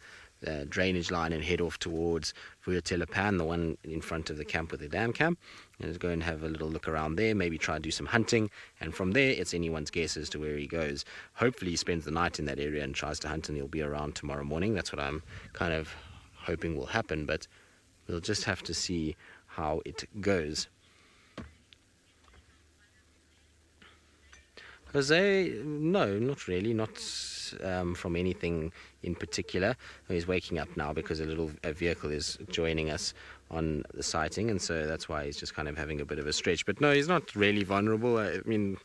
drainage line and head off towards Vuurtelepan, the one in front of the camp with the dam camp, and just go and have a little look around there, maybe try and do some hunting, and from there it's anyone's guess as to where he goes. Hopefully he spends the night in that area and tries to hunt, and he'll be around tomorrow morning. That's what I'm kind of hoping will happen, but we'll just have to see how it goes. Jose, no, not really, not from anything in particular. He's waking up now because a vehicle is joining us on the sighting, and so that's why he's just kind of having a bit of a stretch. But no, he's not really vulnerable. I mean,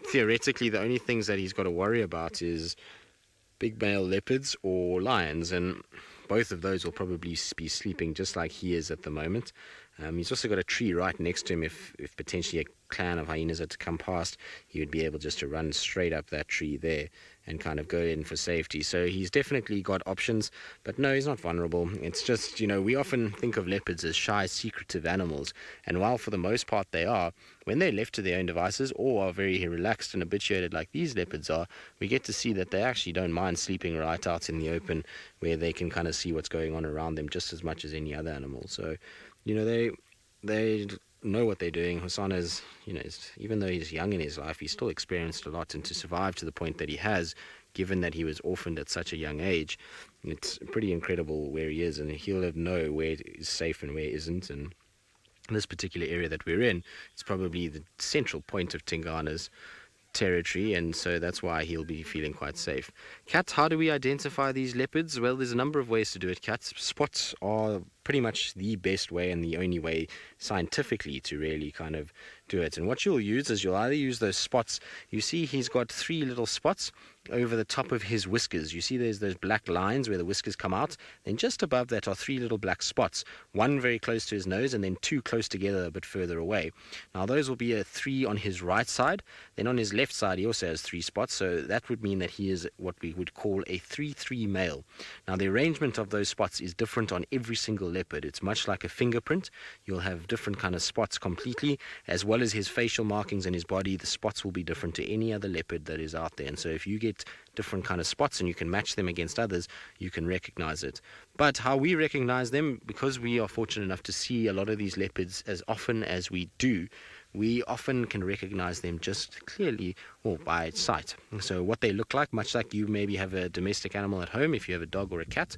theoretically, the only things that he's got to worry about is big male leopards or lions, and both of those will probably be sleeping just like he is at the moment. He's also got a tree right next to him. If potentially a clan of hyenas are to come past, he would be able just to run straight up that tree there and kind of go in for safety. So he's definitely got options, but no, he's not vulnerable. It's just, you know, we often think of leopards as shy, secretive animals, and while for the most part they are, when they're left to their own devices or are very relaxed and habituated like these leopards are, we get to see that they actually don't mind sleeping right out in the open where they can kind of see what's going on around them just as much as any other animal. So, you know, they know what they're doing. HOSANA is, you know, even though he's young in his life, he's still experienced a lot, and to survive to the point that he has, given that he was orphaned at such a young age, it's pretty incredible where he is, and he'll know where is safe and where isn't. And this particular area that we're in is probably the central point of Tingana's territory, and so that's why he'll be feeling quite safe. Kat, how do we identify these leopards? Well, there's a number of ways to do it, Kat. Spots are pretty much the best way and the only way scientifically to really kind of do it. And what you'll use is you'll either use those spots. You see he's got 3 little spots over the top of his whiskers. You see there's those black lines where the whiskers come out. Then just above that are 3 little black spots, one very close to his nose and then 2 close together a bit further away. Now those will be a 3 on his right side. Then on his left side he also has 3 spots, so that would mean that he is what we would call a 3-3 male. Now the arrangement of those spots is different on every single leopard. It's much like a fingerprint. You'll have different kind of spots completely, as well as his facial markings in his body. The spots will be different to any other leopard that is out there, and so if you get different kind of spots and you can match them against others, you can recognize it. But how we recognize them, because we are fortunate enough to see a lot of these leopards as often as we do, we often can recognize them just clearly or by sight. So what they look like, much like you maybe have a domestic animal at home, if you have a dog or a cat,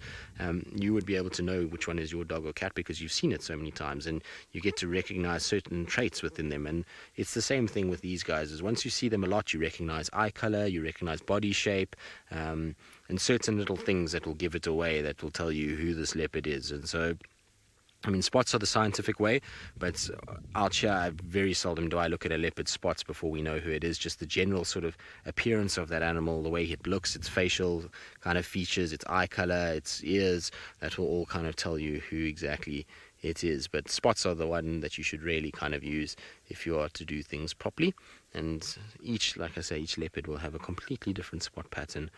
you would be able to know which one is your dog or cat because you've seen it so many times, and you get to recognize certain traits within them. And it's the same thing with these guys, is once you see them a lot, you recognize eye color, you recognize body shape, and certain little things that will give it away, that will tell you who this leopard is. And so I mean, spots are the scientific way, but out here, very seldom do I look at a leopard's spots before we know who it is. Just the general sort of appearance of that animal, the way it looks, its facial kind of features, its eye color, its ears, that will all kind of tell you who exactly it is. But spots are the one that you should really kind of use if you are to do things properly. And each, like I say, each leopard will have a completely different spot pattern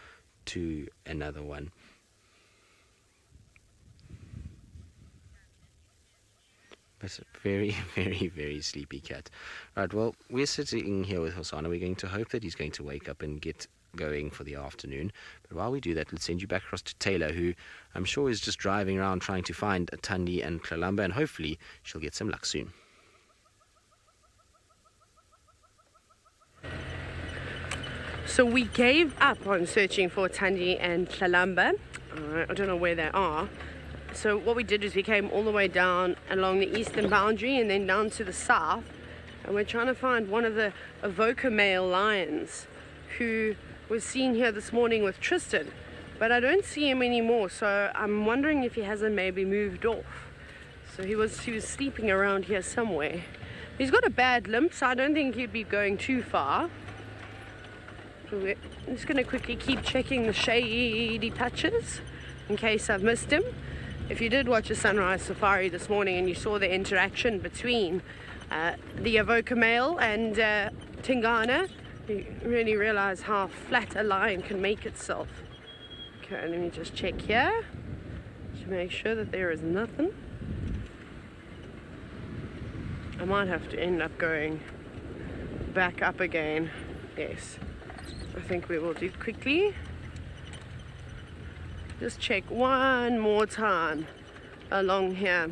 to another one. But a very, very, very sleepy cat. Right, well, we're sitting here with HOSANA. We're going to hope that he's going to wake up and get going for the afternoon. But while we do that, let's send you back across to Taylor, who I'm sure is just driving around trying to find Thandi and Kalamba, and hopefully she'll get some luck soon. So we gave up on searching for Thandi and Kalamba. I don't know where they are. So what we did is we came all the way down along the eastern boundary and then down to the south, and we're trying to find one of the Avoca male lions who was seen here this morning with Tristan, but I don't see him anymore, so I'm wondering if he hasn't maybe moved off. So he was sleeping around here somewhere. He's got a bad limp, so I don't think he'd be going too far. So we're just going to quickly keep checking the shady patches in case I've missed him. If you did watch a sunrise safari this morning and you saw the interaction between the Avoca male and Tingana, you really realize how flat a lion can make itself. Okay, let me just check here to make sure that there is nothing. I might have to end up going back up again. Yes, I think we will do it quickly. Just check one more time along here.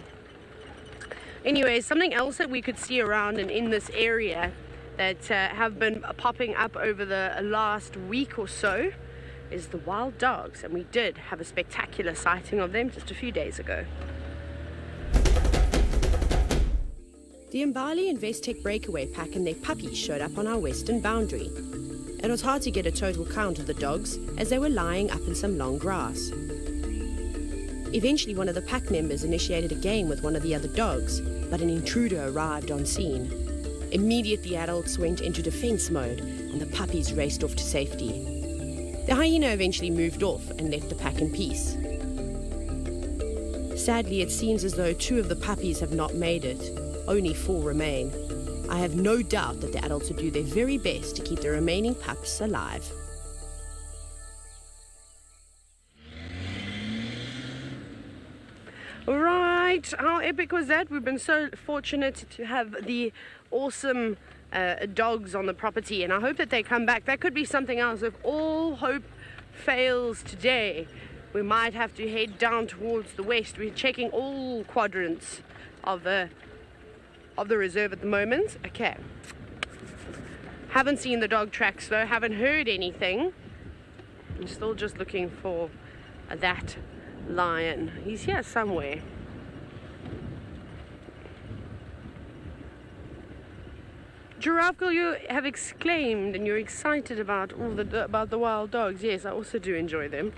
Anyway, something else that we could see around and in this area that have been popping up over the last week or so is the wild dogs, and we did have a spectacular sighting of them just a few days ago. The INVESTEC Breakaway pack and their puppies showed up on our western boundary. It was hard to get a total count of the dogs as they were lying up in some long grass. Eventually, one of the pack members initiated a game with one of the other dogs, but an intruder arrived on scene. Immediately, adults went into defense mode and the puppies raced off to safety. The hyena eventually moved off and left the pack in peace. Sadly, it seems as though 2 of the puppies have not made it. Only 4 remain. I have no doubt that the adults will do their very best to keep the remaining pups alive. Right, how epic was that? We've been so fortunate to have the awesome dogs on the property, and I hope that they come back. That could be something else. If all hope fails today, we might have to head down towards the west. We're checking all quadrants of the reserve at the moment. Okay. Haven't seen the dog tracks though, haven't heard anything. I'm still just looking for that lion. He's here somewhere. Giraffe Girl, you have exclaimed and you're excited about about the wild dogs. Yes, I also do enjoy them.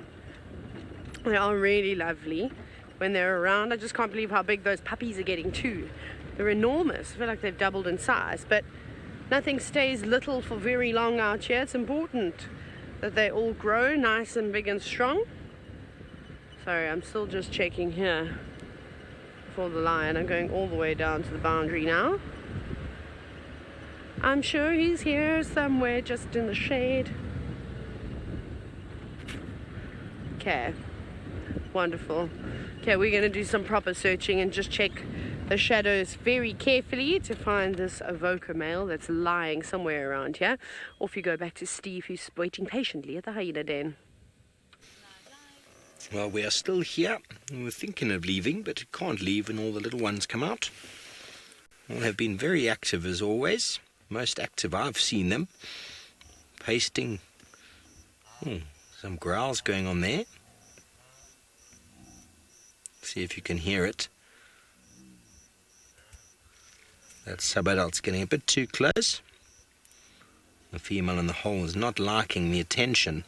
They are really lovely when they're around. I just can't believe how big those puppies are getting too. They're enormous. I feel like they've doubled in size, but nothing stays little for very long out here. It's important that they all grow nice and big and strong. Sorry, I'm still just checking here for the lion. I'm going all the way down to the boundary now. I'm sure he's here somewhere just in the shade. Okay, wonderful. Okay, we're going to do some proper searching and just check the shadows very carefully to find this avoca male that's lying somewhere around here. Off you go back to Steve, who's waiting patiently at the hyena den. Well, we are still here. We're thinking of leaving, but can't leave when all the little ones come out. All have been very active as always. Most active I've seen them. Pasting. Some growls going on there. See if you can hear it. That subadult's getting a bit too close. The female in the hole is not liking the attention.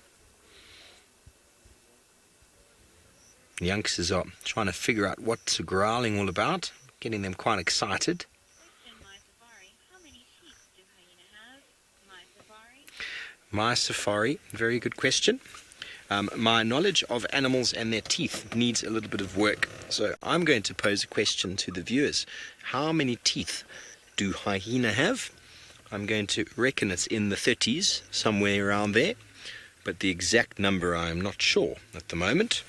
The youngsters are trying to figure out what's the growling all about, getting them quite excited. My safari, very good question. My knowledge of animals and their teeth needs a little bit of work. So I'm going to pose a question to the viewers. How many teeth do hyena have? I'm going to reckon it's in the 30s, somewhere around there. But the exact number I'm not sure at the moment.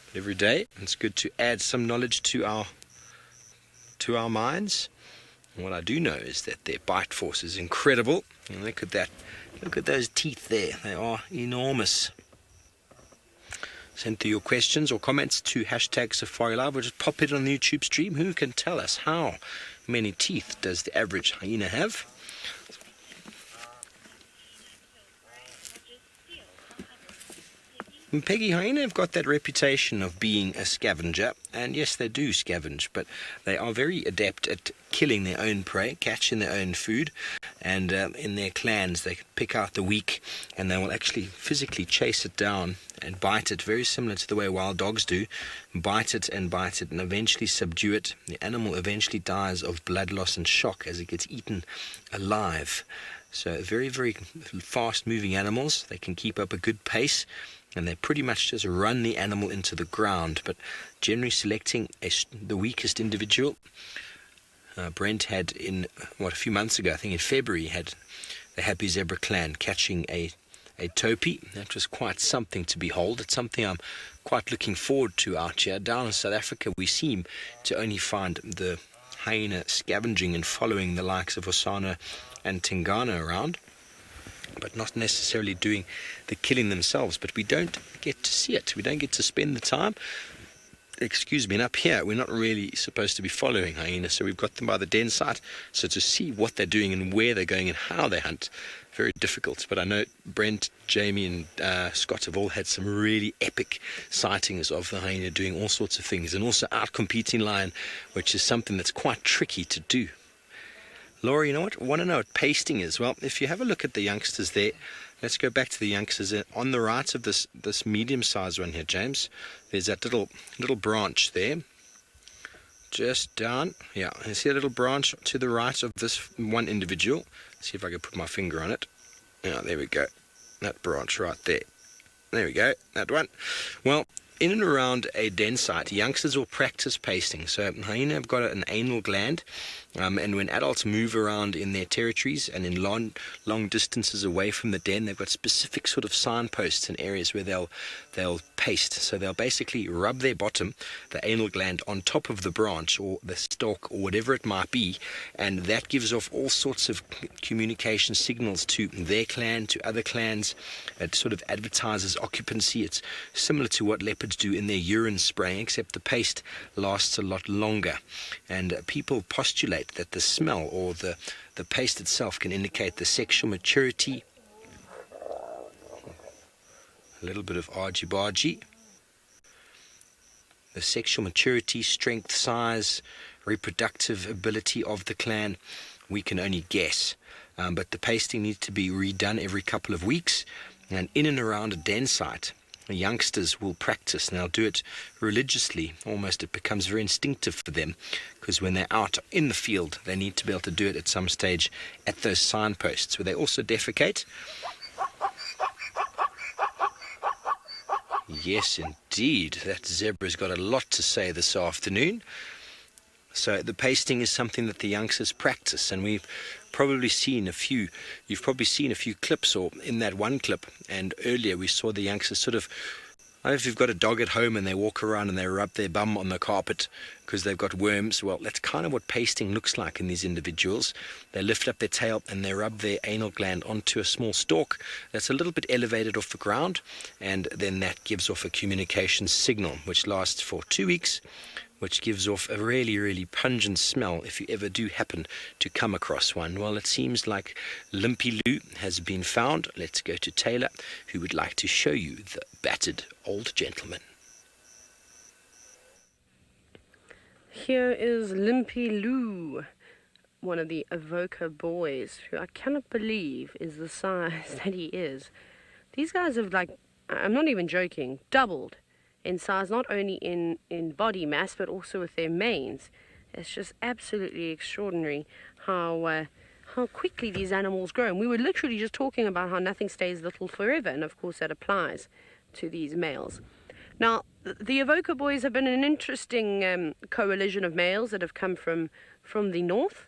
But every day it's good to add some knowledge to our minds. And what I do know is that their bite force is incredible. And look at that. Look at those teeth there. They are enormous. Send through your questions or comments to #SafariLive or just pop it on the YouTube stream. Who can tell us how many teeth does the average hyena have? And Peggy, hyena have got that reputation of being a scavenger, and yes, they do scavenge, but they are very adept at killing their own prey, catching their own food, and in their clans they pick out the weak, and they will actually physically chase it down and bite it, very similar to the way wild dogs do, bite it, and eventually subdue it. The animal eventually dies of blood loss and shock as it gets eaten alive. So very, very fast-moving animals. They can keep up a good pace, and they pretty much just run the animal into the ground, but generally selecting the weakest individual. Brent had a few months ago, I think in February, had the Happy Zebra clan catching a topi. That was quite something to behold. It's something I'm quite looking forward to out here. Down in South Africa, we seem to only find the hyena scavenging and following the likes of HOSANA and Tingana around, but not necessarily doing the killing themselves. But we don't get to see it. We don't get to spend the time. And up here, we're not really supposed to be following hyenas, so we've got them by the den site. So to see what they're doing and where they're going and how they hunt, very difficult. But I know Brent, Jamie and Scott have all had some really epic sightings of the hyena doing all sorts of things, and also out-competing lion, which is something that's quite tricky to do. Laura, you know what? I want to know what pasting is. Well, if you have a look at the youngsters there, let's go back to the youngsters. On the right of this medium-sized one here, James, there's that little branch there. Just down. Yeah, you see a little branch to the right of this one individual. Let's see if I can put my finger on it. Yeah, there we go. That branch right there. There we go. That one. Well, in and around a den site, youngsters will practice pasting. So hyena have got an anal gland, and when adults move around in their territories and in long distances away from the den, they've got specific sort of signposts and areas where they'll paste. So they'll basically rub their bottom, the anal gland, on top of the branch or the stalk or whatever it might be, and that gives off all sorts of communication signals to their clan, to other clans. It sort of advertises occupancy. It's similar to what leopards do in their urine spraying, except the paste lasts a lot longer. And people postulate that the smell or the paste itself can indicate the sexual maturity. A little bit of argy-bargy. The sexual maturity, strength, size, reproductive ability of the clan, we can only guess. But the pasting needs to be redone every couple of weeks. And in and around a den site, The youngsters will practice, and they'll do it religiously. Almost it becomes very instinctive for them, because when they're out in the field, they need to be able to do it at some stage at those signposts where they also defecate. Yes, indeed. That zebra's got a lot to say this afternoon. So the pasting is something that the youngsters practice, and we've probably seen a few. You've probably seen a few clips, or in that one clip, and earlier we saw the youngsters sort of, I don't know if you've got a dog at home and they walk around and they rub their bum on the carpet because they've got worms. Well, that's kind of what pasting looks like in these individuals. They lift up their tail and they rub their anal gland onto a small stalk that's a little bit elevated off the ground, and then that gives off a communication signal which lasts for 2 weeks, which gives off a really, really pungent smell if you ever do happen to come across one. Well, it seems like Limpy Lou has been found. Let's go to Taylor, who would like to show you the battered old gentleman. Here is Limpy Lou, one of the Avoca boys, who I cannot believe is the size that he is. These guys have, like, I'm not even joking, doubled in size, not only in body mass, but also with their manes. It's just absolutely extraordinary how quickly these animals grow. And we were literally just talking about how nothing stays little forever, and of course that applies to these males. Now, the Avoca boys have been an interesting coalition of males that have come from the north,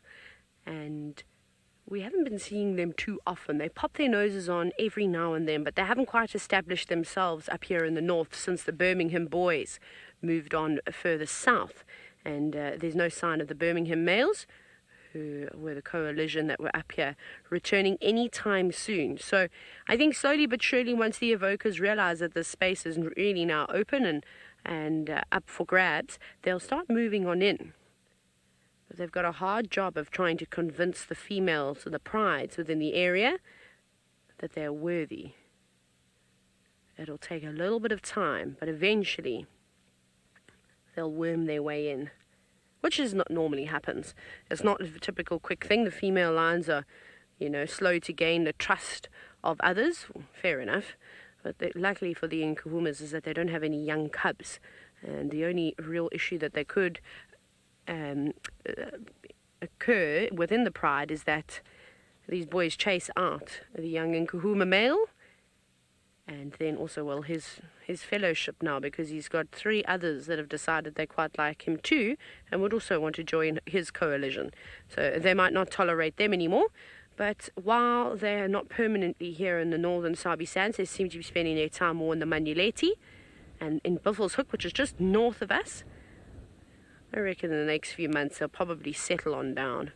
and we haven't been seeing them too often. They pop their noses on every now and then, but they haven't quite established themselves up here in the north since the Birmingham boys moved on further south. And there's no sign of the Birmingham males, who were the coalition that were up here, returning anytime soon. So I think slowly but surely, once the Avocas realize that the space is really now open and up for grabs, they'll start moving on in. They've got a hard job of trying to convince the females, the prides within the area, that they're worthy. It'll take a little bit of time, but eventually they'll worm their way in, which is not normally happens. It's not a typical quick thing. The female lions are, slow to gain the trust of others. Fair enough. But luckily for the Nkuhumas is that they don't have any young cubs. And the only real issue that they could occur within the pride is that these boys chase out the young Nkuhuma male, and then also, his fellowship now, because he's got 3 others that have decided they quite like him too and would also want to join his coalition. So they might not tolerate them anymore, but while they're not permanently here in the northern Sabi Sands, they seem to be spending their time more in the Manuleti and in Buffelshoek, which is just north of us. I reckon in the next few months they'll probably settle on down.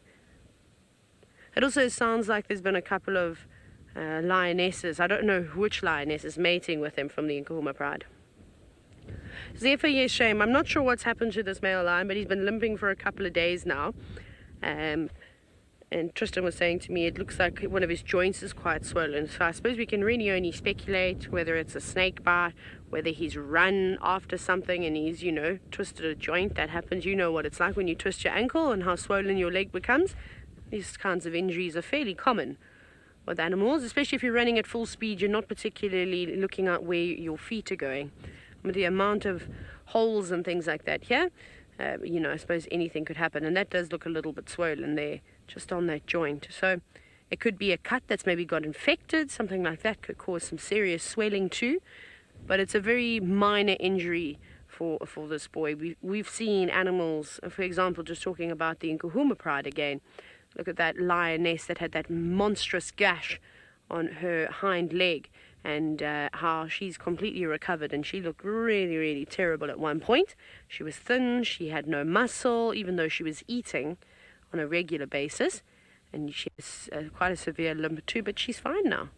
It also sounds like there's been a couple of lionesses, I don't know which lionesses, mating with them from the Nkuhuma pride. Zephyr, yes, shame. I'm not sure what's happened to this male lion, but he's been limping for a couple of days now. And Tristan was saying to me it looks like one of his joints is quite swollen. So I suppose we can really only speculate whether it's a snake bite, whether he's run after something and he's, twisted a joint. That happens. You know what it's like when you twist your ankle and how swollen your leg becomes. These kinds of injuries are fairly common with animals, especially if you're running at full speed. You're not particularly looking at where your feet are going. With the amount of holes and things like that here, I suppose anything could happen. And that does look a little bit swollen there, just on that joint. So it could be a cut that's maybe got infected. Something like that could cause some serious swelling too. But it's a very minor injury for this boy. We've seen animals, for example, just talking about the Nkuhuma pride again. Look at that lioness that had that monstrous gash on her hind leg, and how she's completely recovered, and she looked really, really terrible at one point. She was thin, she had no muscle, even though she was eating on a regular basis, and she has quite a severe limp too, but she's fine now.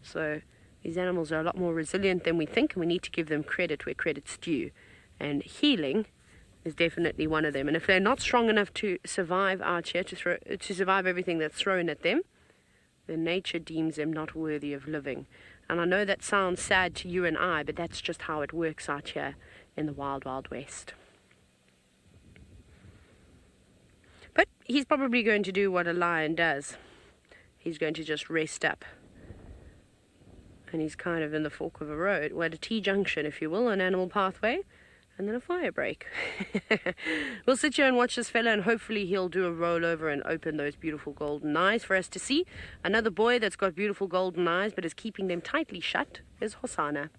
So these animals are a lot more resilient than we think, and we need to give them credit where credit's due. And healing is definitely one of them. And if they're not strong enough to survive out here, to survive everything that's thrown at them, then nature deems them not worthy of living. And I know that sounds sad to you and I, but that's just how it works out here in the wild, wild west. But he's probably going to do what a lion does. He's going to just rest up and he's kind of in the fork of a road. We're at a T-junction, if you will, an animal pathway, and then a fire break. We'll sit here and watch this fella, and hopefully he'll do a rollover and open those beautiful golden eyes for us to see. Another boy that's got beautiful golden eyes but is keeping them tightly shut is HOSANA.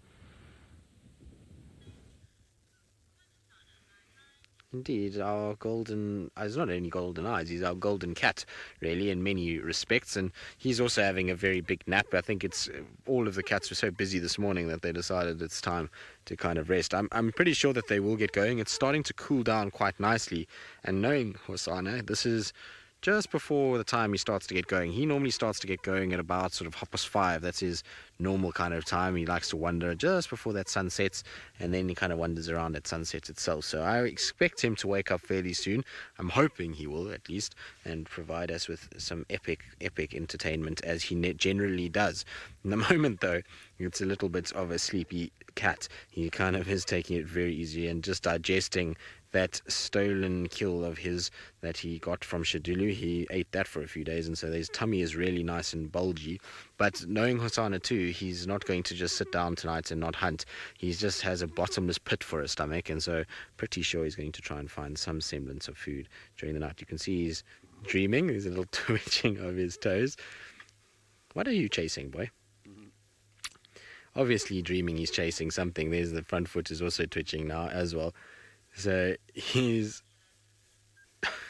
Indeed, our golden, it's not only golden eyes, he's our golden cat, really, in many respects. And he's also having a very big nap. I think it's all of the cats were so busy this morning that they decided it's time to kind of rest. I'm pretty sure that they will get going. It's starting to cool down quite nicely. And knowing HOSANA, this is just before the time he starts to get going. He normally starts to get going at about sort of 5:30. That's his normal kind of time. He likes to wander just before that sun sets, and then he kind of wanders around at sunset itself. So I expect him to wake up fairly soon. I'm hoping he will, at least, and provide us with some epic entertainment, as he generally does. In the moment, though, it's a little bit of a sleepy cat. He kind of is taking it very easy and just digesting that stolen kill of his that he got from Shadulu. He ate that for a few days, and so his tummy is really nice and bulgy. But knowing HOSANA too, he's not going to just sit down tonight and not hunt. He just has a bottomless pit for a stomach, and so pretty sure he's going to try and find some semblance of food during the night. You can see he's dreaming. There's a little twitching of his toes. What are you chasing, boy? Obviously dreaming he's chasing something. There's the front foot is also twitching now as well. So he's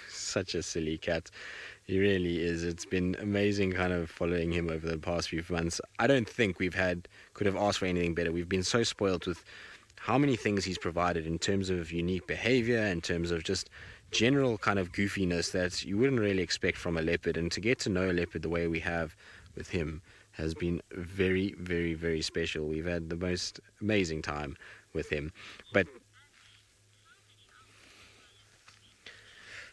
such a silly cat. He really is. It's been amazing kind of following him over the past few months. I don't think could have asked for anything better. We've been so spoiled with how many things he's provided in terms of unique behavior, in terms of just general kind of goofiness that you wouldn't really expect from a leopard. And to get to know a leopard the way we have with him has been very, very, very special. We've had the most amazing time with him. But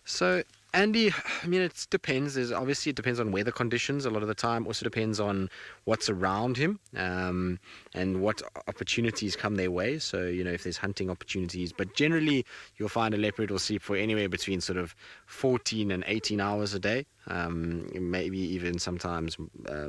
so, Andy, I mean, it depends. Obviously, it depends on weather conditions a lot of the time. Also depends on what's around him and what opportunities come their way. So, if there's hunting opportunities. But generally, you'll find a leopard will sleep for anywhere between sort of 14 and 18 hours a day. Maybe even sometimes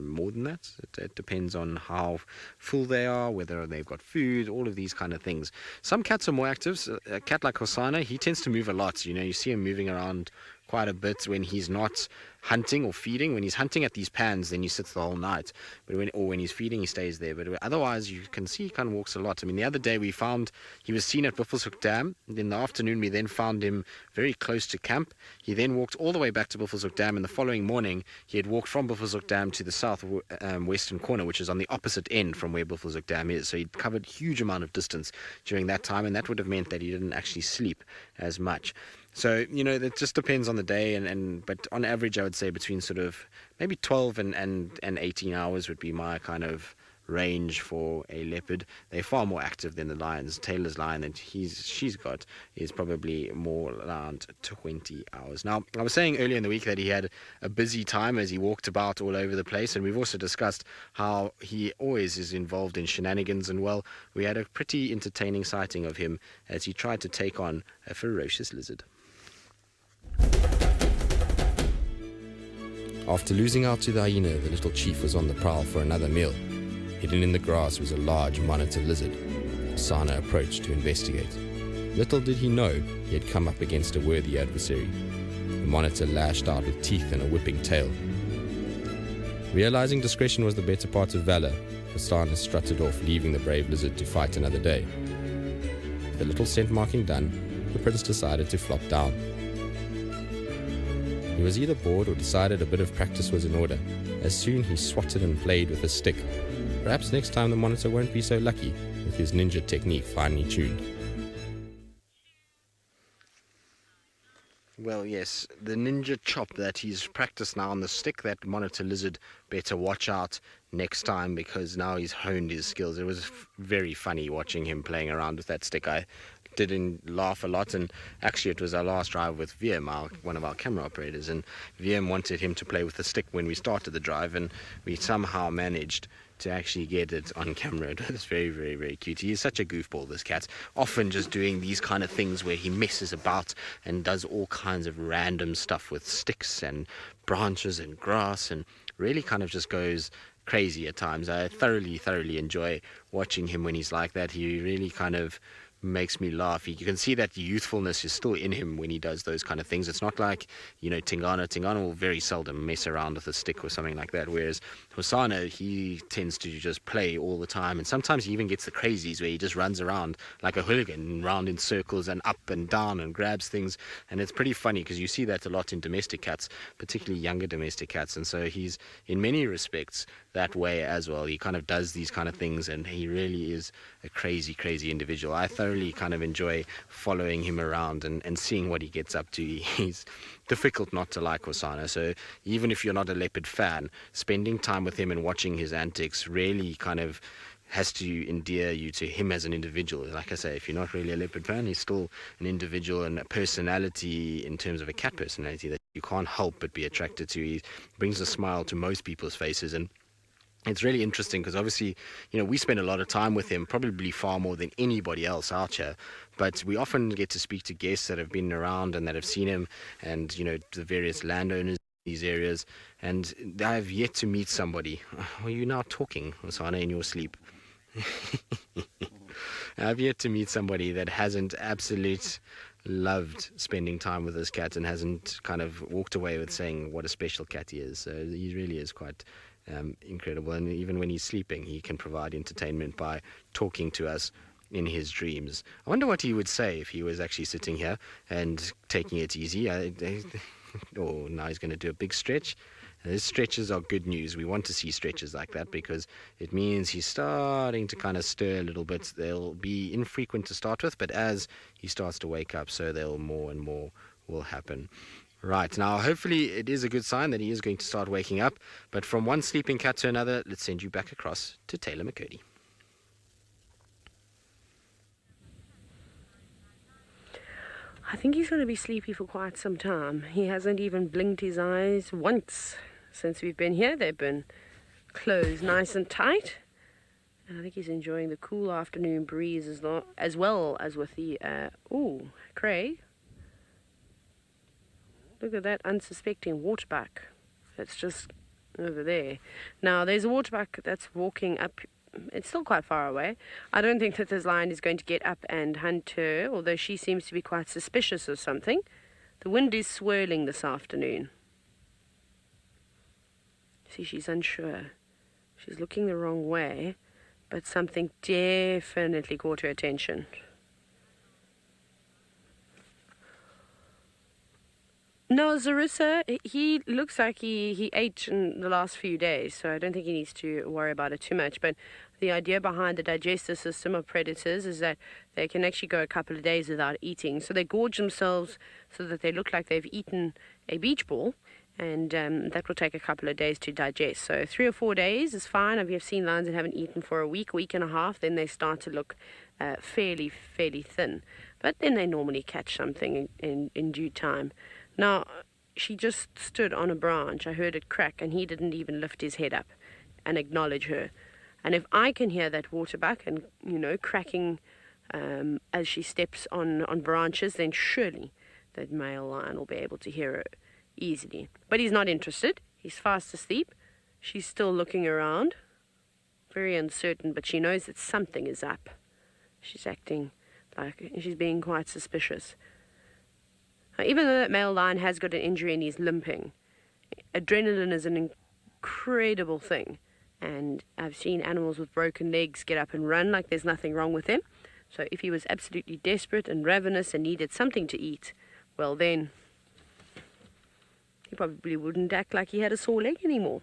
more than that. It depends on how full they are, whether they've got food, all of these kind of things. Some cats are more active. A cat like HOSANA, he tends to move a lot. You see him moving around quite a bit when he's not hunting or feeding. When he's hunting at these pans, then he sits the whole night. But when he's feeding, he stays there. But otherwise, you can see he kind of walks a lot. I mean, the other day we found he was seen at Buffelshoek Dam. In the afternoon, we then found him very close to camp. He then walked all the way back to Buffelshoek Dam. And the following morning, he had walked from Buffelshoek Dam to the south western corner, which is on the opposite end from where Buffelshoek Dam is. So he'd covered a huge amount of distance during that time, and that would have meant that he didn't actually sleep as much. So, that just depends on the day, but on average, I would say between sort of maybe 12 and 18 hours would be my kind of range for a leopard. They're far more active than the lions. Taylor's lion that she's got is probably more around 20 hours. Now, I was saying earlier in the week that he had a busy time as he walked about all over the place, and we've also discussed how he always is involved in shenanigans, and well, we had a pretty entertaining sighting of him as he tried to take on a ferocious lizard. After losing out to the hyena, the little chief was on the prowl for another meal. Hidden in the grass was a large monitor lizard. HOSANA approached to investigate. Little did he know he had come up against a worthy adversary. The monitor lashed out with teeth and a whipping tail. Realizing discretion was the better part of valor, HOSANA strutted off, leaving the brave lizard to fight another day. With a little scent marking done, the prince decided to flop down. He was either bored or decided a bit of practice was in order, as soon he swatted and played with a stick. Perhaps next time the monitor won't be so lucky, with his ninja technique finely tuned. Well, yes, the ninja chop that he's practiced now on the stick, that monitor lizard better watch out next time, because now he's honed his skills. It was very funny watching him playing around with that stick. I didn't laugh a lot, and actually it was our last drive with VM, one of our camera operators, and VM wanted him to play with the stick when we started the drive, and we somehow managed to actually get it on camera. It was very, very, very cute. He is such a goofball, this cat, often just doing these kind of things where he messes about and does all kinds of random stuff with sticks and branches and grass, and really kind of just goes crazy at times. I thoroughly enjoy watching him when he's like that. He really kind of makes me laugh. You can see that youthfulness is still in him when he does those kind of things. It's not like, Tingana will very seldom mess around with a stick or something like that, whereas HOSANA, he tends to just play all the time, and sometimes he even gets the crazies where he just runs around like a hooligan, round in circles and up and down and grabs things, and it's pretty funny because you see that a lot in domestic cats, particularly younger domestic cats, and so he's in many respects that way as well. He kind of does these kind of things, and he really is a crazy individual. I thoroughly kind of enjoy following him around and seeing what he gets up to. He's difficult not to like HOSANA, so even if you're not a leopard fan, spending time with him and watching his antics really kind of has to endear you to him as an individual. Like I say, if you're not really a leopard fan, he's still an individual and a personality in terms of a cat personality that you can't help but be attracted to. He brings a smile to most people's faces, and it's really interesting because obviously, we spend a lot of time with him, probably far more than anybody else out here, but we often get to speak to guests that have been around and that have seen him, and, the various landowners in these areas, and I have yet to meet somebody. Are you now talking, HOSANA, in your sleep? I've yet to meet somebody that hasn't loved spending time with this cat and hasn't kind of walked away with saying what a special cat he is. So he really is quite incredible, and even when he's sleeping, he can provide entertainment by talking to us in his dreams. I wonder what he would say if he was actually sitting here and taking it easy. Now he's going to do a big stretch. And his stretches are good news. We want to see stretches like that because it means he's starting to kind of stir a little bit. They'll be infrequent to start with, but as he starts to wake up, so they'll more and more will happen. Right, now hopefully it is a good sign that he is going to start waking up, but from one sleeping cat to another, let's send you back across to Taylor McCurdy. I think he's going to be sleepy for quite some time. He hasn't even blinked his eyes once since we've been here. They've been closed nice and tight, and I think he's enjoying the cool afternoon breeze as well as with the Craig. Look at that unsuspecting waterbuck that's just over there. Now, there's a waterbuck that's walking up. It's still quite far away. I don't think that this lion is going to get up and hunt her, although she seems to be quite suspicious of something. The wind is swirling this afternoon. See, she's unsure. She's looking the wrong way, but something definitely caught her attention. No, Zarissa, he looks like he ate in the last few days, so I don't think he needs to worry about it too much. But the idea behind the digestive system of predators is that they can actually go a couple of days without eating. So they gorge themselves so that they look like they've eaten a beach ball, and that will take a couple of days to digest. So 3 or 4 days is fine. I've seen lions that haven't eaten for a week and a half, then they start to look fairly thin. But then they normally catch something in due time. Now, she just stood on a branch. I heard it crack, and he didn't even lift his head up and acknowledge her. And if I can hear that waterbuck and, cracking as she steps on branches, then surely that male lion will be able to hear her easily. But he's not interested. He's fast asleep. She's still looking around, very uncertain, but she knows that something is up. She's acting like she's being quite suspicious. Even though that male lion has got an injury and he's limping, adrenaline is an incredible thing. And I've seen animals with broken legs get up and run like there's nothing wrong with them. So if he was absolutely desperate and ravenous and needed something to eat, well then, he probably wouldn't act like he had a sore leg anymore,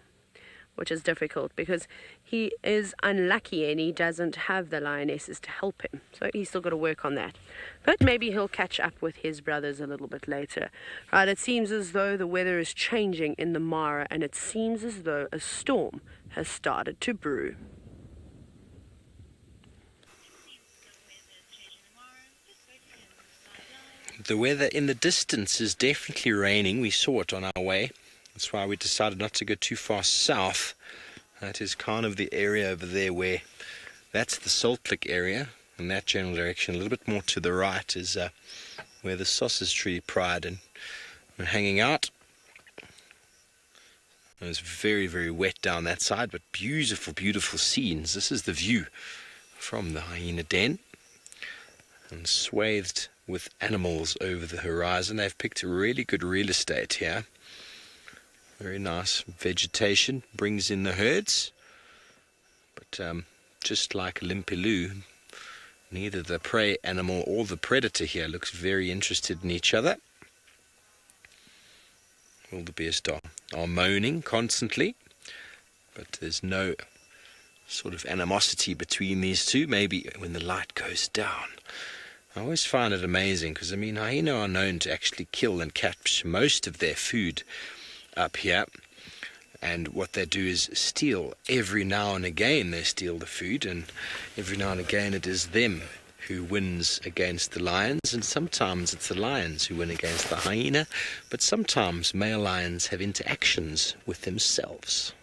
which is difficult because he is unlucky and he doesn't have the lionesses to help him. So he's still got to work on that. But maybe he'll catch up with his brothers a little bit later. Right, it seems as though the weather is changing in the Mara, and it seems as though a storm has started to brew. The weather in the distance is definitely raining. We saw it on our way. That's why we decided not to go too far south. That is kind of the area over there where that's the Salt Lick area. In that general direction, a little bit more to the right is where the sausage tree pride and we're hanging out. It was very, very wet down that side, but beautiful, beautiful scenes. This is the view from the hyena den, and swathed with animals over the horizon. They've picked a really good real estate here. Very nice vegetation, brings in the herds. But just like Limpiloo, neither the prey animal or the predator here looks very interested in each other. Wildebeest are moaning constantly, but there's no sort of animosity between these two. Maybe when the light goes down. I always find it amazing because, I mean, hyena are known to actually kill and catch most of their food up here. And what they do is steal. Every now and again they steal the food, and every now and again it is them who wins against the lions, and sometimes it's the lions who win against the hyena, but sometimes male lions have interactions with themselves.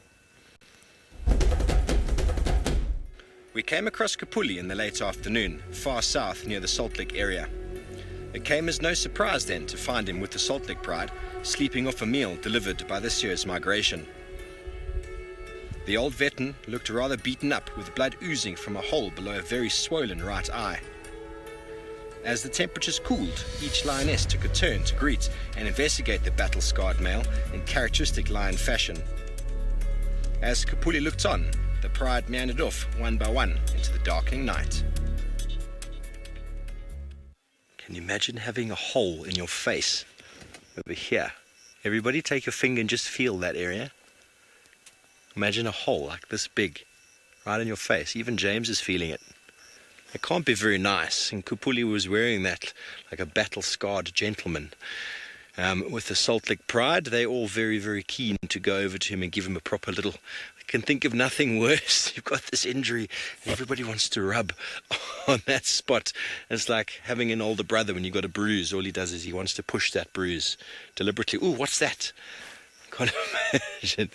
We came across Kapuli in the late afternoon, far south near the Salt Lick area. It came as no surprise then to find him with the Salt Lick Pride, sleeping off a meal delivered by this year's migration. The old veteran looked rather beaten up, with blood oozing from a hole below a very swollen right eye. As the temperatures cooled, each lioness took a turn to greet and investigate the battle-scarred male in characteristic lion fashion. As Kapuli looked on, the pride meandered off one by one into the darkening night. Can you imagine having a hole in your face over here? Everybody take your finger and just feel that area. Imagine a hole like this big, right in your face. Even James is feeling it. It can't be very nice. And Kapuli was wearing that like a battle-scarred gentleman. With the Salt Lick Pride, they're all very, very keen to go over to him and give him a proper little... I can think of nothing worse. You've got this injury and everybody wants to rub on that spot. It's like having an older brother when you've got a bruise. All he does is he wants to push that bruise deliberately. Ooh, what's that? Can't imagine.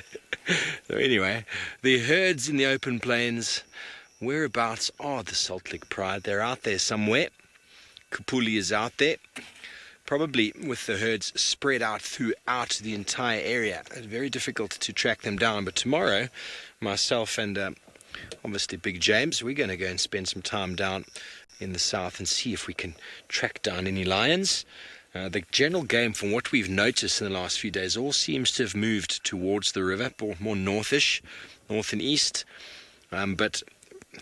So anyway, the herds in the open plains, whereabouts are the Salt Lick Pride? They're out there somewhere. Kapuli is out there, probably with the herds spread out throughout the entire area. It's very difficult to track them down, but tomorrow, myself and obviously Big James, we're going to go and spend some time down in the south and see if we can track down any lions. The general game, from what we've noticed in the last few days, all seems to have moved towards the river, more northish, north and east. But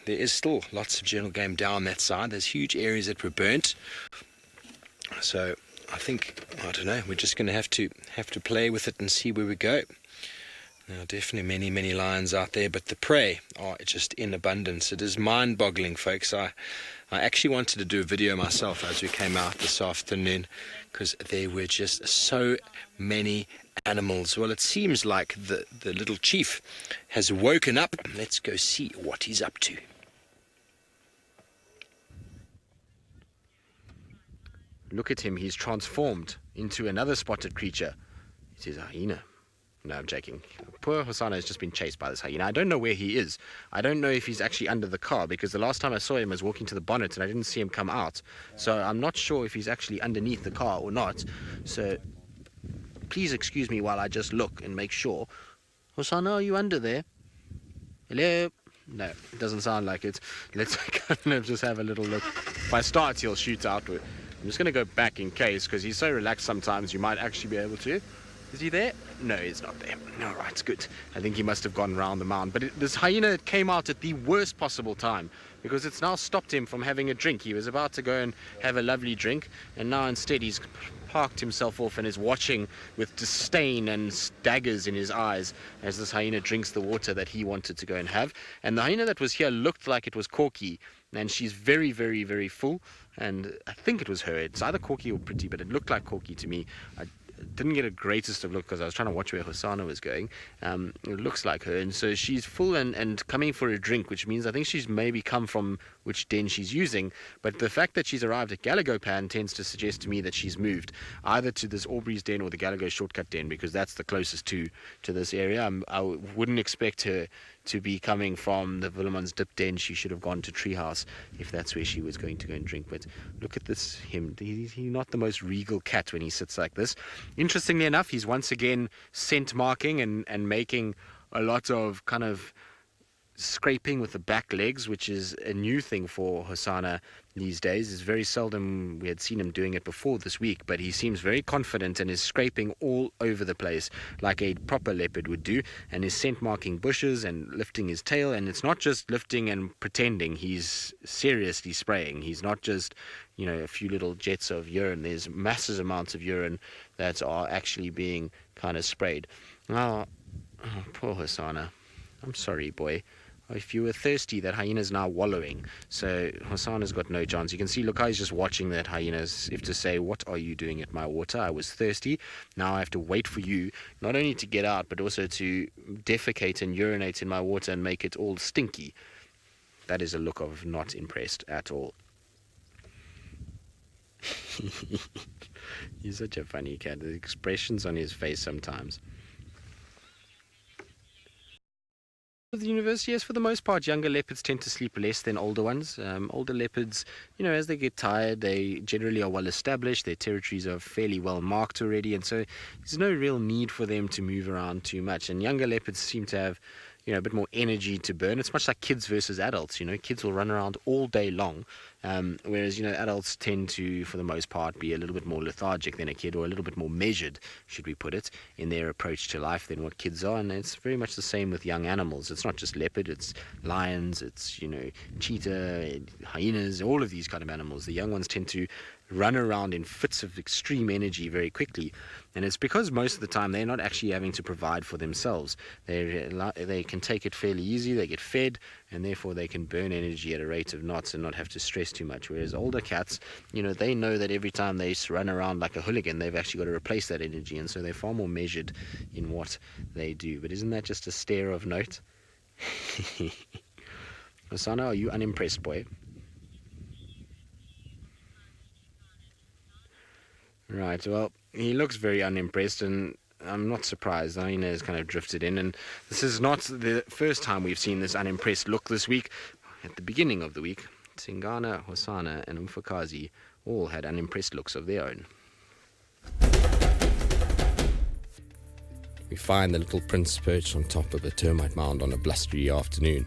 there is still lots of general game down that side. There's huge areas that were burnt. So I think, I don't know, we're just going to have to play with it and see where we go. Now, definitely many, many lions out there, but the prey are just in abundance. It is mind-boggling, folks. I actually wanted to do a video myself as we came out this afternoon, because there were just so many animals. Well, it seems like the little chief has woken up. Let's go see what he's up to. Look at him, he's transformed into another spotted creature. It is a hyena. No, I'm joking. Poor HOSANA has just been chased by this hyena. I don't know where he is. I don't know if he's actually under the car, because the last time I saw him I was walking to the bonnet and I didn't see him come out. So I'm not sure if he's actually underneath the car or not. So please excuse me while I just look and make sure. HOSANA, are you under there? Hello? No, it doesn't sound like it. Let's kind of just have a little look. If I start, he'll shoot outward. I'm just going to go back in case, because he's so relaxed sometimes you might actually be able to. Is he there? No, he's not there. All right, it's good. I think he must have gone round the mound. But this hyena came out at the worst possible time, because it's now stopped him from having a drink. He was about to go and have a lovely drink, and now instead he's parked himself off and is watching with disdain and daggers in his eyes as this hyena drinks the water that he wanted to go and have. And the hyena that was here looked like it was Corky, and she's very, very, very full. And I think it was her. It's either Corky or Pretty, but it looked like Corky to me. I didn't get a greatest of look because I was trying to watch where HOSANA was going. It looks like her, and so she's full and coming for a drink, which means I think she's maybe come from which den she's using, but the fact that she's arrived at Galagopan tends to suggest to me that she's moved either to this Aubrey's den or the Galago shortcut den, because that's the closest to this area. I wouldn't expect her to be coming from the Willemans Dip den. She should have gone to Treehouse if that's where she was going to go and drink. But look at this, him. He's not the most regal cat when he sits like this. Interestingly enough, he's once again scent marking and making a lot of kind of scraping with the back legs, which is a new thing for HOSANA these days. It's very seldom we had seen him doing it before this week, but he seems very confident and is scraping all over the place like a proper leopard would do, and is scent marking bushes and lifting his tail. And it's not just lifting and pretending, he's seriously spraying. He's not just, a few little jets of urine. There's massive amounts of urine that are actually being kind of sprayed. Oh, poor HOSANA. I'm sorry, boy. If you were thirsty, that hyena's now wallowing. So HOSANA's got no chance. You can see, look how he's just watching that hyena as if to say, what are you doing at my water? I was thirsty. Now I have to wait for you, not only to get out, but also to defecate and urinate in my water and make it all stinky. That is a look of not impressed at all. He's such a funny cat. The expressions on his face sometimes. The university, yes, for the most part, younger leopards tend to sleep less than older ones. Older leopards, as they get tired, they generally are well established. Their territories are fairly well marked already, and so there's no real need for them to move around too much. And younger leopards seem to have, a bit more energy to burn. It's much like kids versus adults. Kids will run around all day long, whereas, adults tend to, for the most part, be a little bit more lethargic than a kid, or a little bit more measured, should we put it, in their approach to life than what kids are. And it's very much the same with young animals. It's not just leopard, it's lions, it's, cheetah, hyenas, all of these kind of animals. The young ones tend to run around in fits of extreme energy very quickly, and it's because most of the time they're not actually having to provide for themselves. They can take it fairly easy, they get fed, and therefore they can burn energy at a rate of knots and not have to stress too much. Whereas older cats, they know that every time they run around like a hooligan, they've actually got to replace that energy, and so they're far more measured in what they do. But isn't that just a stare of note? HOSANA, are you unimpressed, boy? Right, well, he looks very unimpressed, and I'm not surprised. Hyena has kind of drifted in, and this is not the first time we've seen this unimpressed look this week. At the beginning of the week, Tingana, HOSANA, and Umfakazi all had unimpressed looks of their own. We find the little prince perched on top of a termite mound on a blustery afternoon.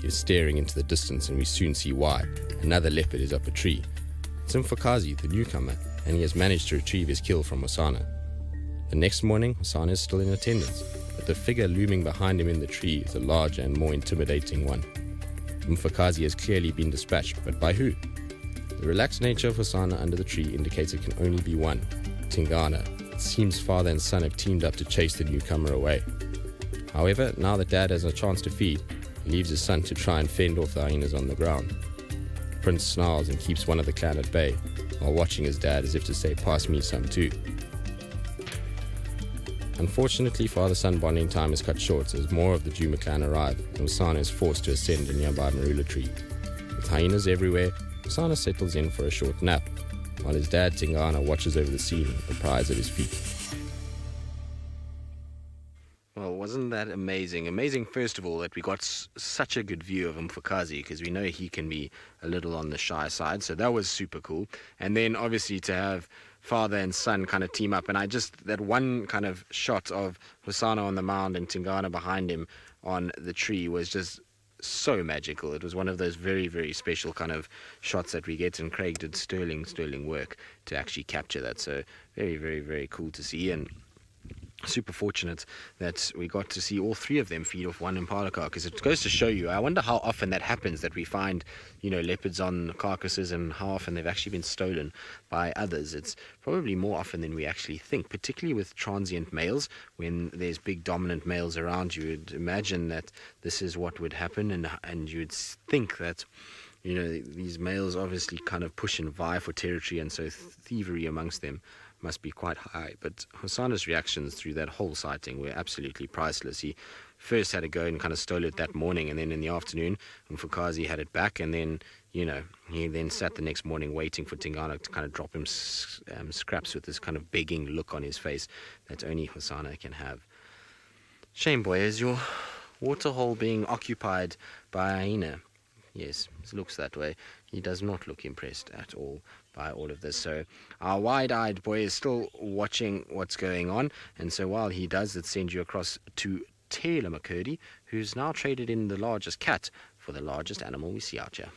He is staring into the distance, and we soon see why. Another leopard is up a tree. It's Umfakazi, the newcomer, and he has managed to retrieve his kill from HOSANA. The next morning, HOSANA is still in attendance, but the figure looming behind him in the tree is a larger and more intimidating one. Umfakazi has clearly been dispatched, but by who? The relaxed nature of HOSANA under the tree indicates it can only be one, Tingana. It seems father and son have teamed up to chase the newcomer away. However, now that dad has a chance to feed, he leaves his son to try and fend off the hyenas on the ground. Prince snarls and keeps one of the clan at bay, while watching his dad as if to say, pass me some too. Unfortunately, father-son bonding time is cut short as more of the Juma clan arrive, and HOSANA is forced to ascend a nearby marula tree. With hyenas everywhere, HOSANA settles in for a short nap, while his dad Tingana watches over the scene with the prize at his feet. Well, wasn't that amazing? Amazing, first of all, that we got such a good view of Umfakazi, because we know he can be a little on the shy side, so that was super cool. And then, obviously, to have father and son kind of team up, and that one kind of shot of HOSANA on the mound and Tingana behind him on the tree was just so magical. It was one of those very, very special kind of shots that we get, and Craig did sterling work to actually capture that. So very, very, very cool to see, and super fortunate that we got to see all three of them feed off one impala carcass. It goes to show you, I wonder how often that happens, that we find, leopards on carcasses, and how often they've actually been stolen by others. It's probably more often than we actually think, particularly with transient males. When there's big dominant males around, you would imagine that this is what would happen, and you'd think that these males obviously kind of push and vie for territory, and so thievery amongst them must be quite high. But HOSANA's reactions through that whole sighting were absolutely priceless. He first had to go and kind of stole it that morning, and then in the afternoon, Umfakazi had it back, and then he then sat the next morning waiting for Tingana to kind of drop him scraps with this kind of begging look on his face that only HOSANA can have. Shame, boy, is your waterhole being occupied by a hyena? Yes, it looks that way. He does not look impressed at all by all of this. So our wide-eyed boy is still watching what's going on. And so while he does, it sends you across to Taylor McCurdy, who's now traded in the largest cat for the largest animal we see out here.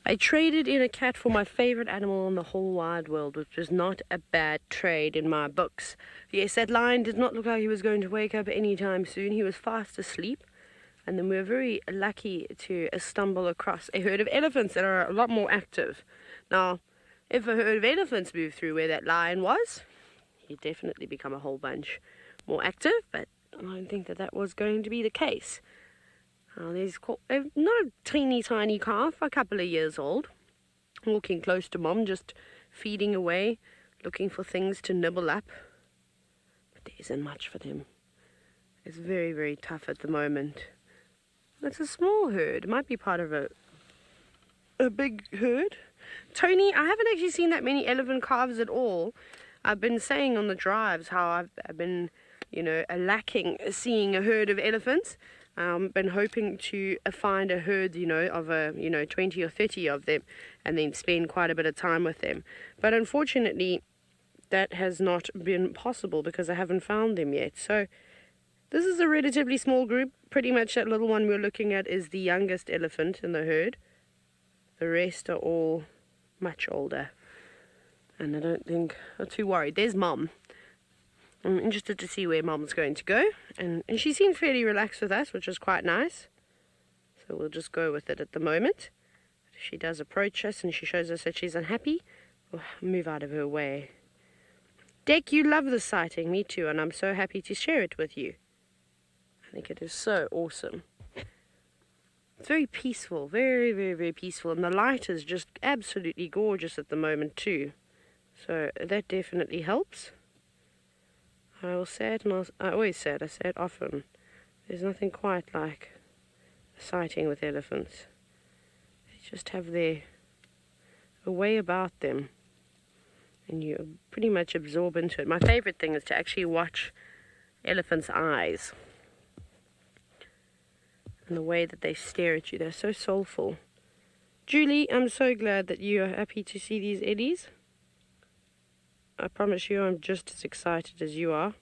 I traded in a cat for my favorite animal in the whole wide world, which was not a bad trade in my books. Yes, that lion did not look like he was going to wake up anytime soon. He was fast asleep. And then we were very lucky to stumble across a herd of elephants that are a lot more active. Now, if a herd of elephants moved through where that lion was, he'd definitely become a whole bunch more active, but I don't think that was going to be the case. There's not a teeny tiny calf, a couple of years old, walking close to mom, just feeding away, looking for things to nibble up. But there isn't much for them. It's very, very tough at the moment. It's a small herd. It might be part of a big herd. Tony, I haven't actually seen that many elephant calves at all. I've been saying on the drives how I've been, lacking seeing a herd of elephants. Been hoping to find a herd, of 20 or 30 of them and then spend quite a bit of time with them. But unfortunately, that has not been possible because I haven't found them yet. So this is a relatively small group. Pretty much that little one we're looking at is the youngest elephant in the herd. The rest are all much older. And I don't think I'm too worried. There's Mum. I'm interested to see where Mum's going to go. And she seemed fairly relaxed with us, which is quite nice. So we'll just go with it at the moment. If she does approach us and she shows us that she's unhappy, we'll move out of her way. Dek, you love this sighting. Me too, and I'm so happy to share it with you. I think it is so awesome. It's very peaceful, very, very, very peaceful. And the light is just absolutely gorgeous at the moment too. So that definitely helps. I will say it, and I always say it, I say it often. There's nothing quite like a sighting with elephants. They just have a way about them, and you pretty much absorb into it. My favorite thing is to actually watch elephants' eyes and the way that they stare at you. They're so soulful. Julie, I'm so glad that you are happy to see these eddies. I promise you I'm just as excited as you are.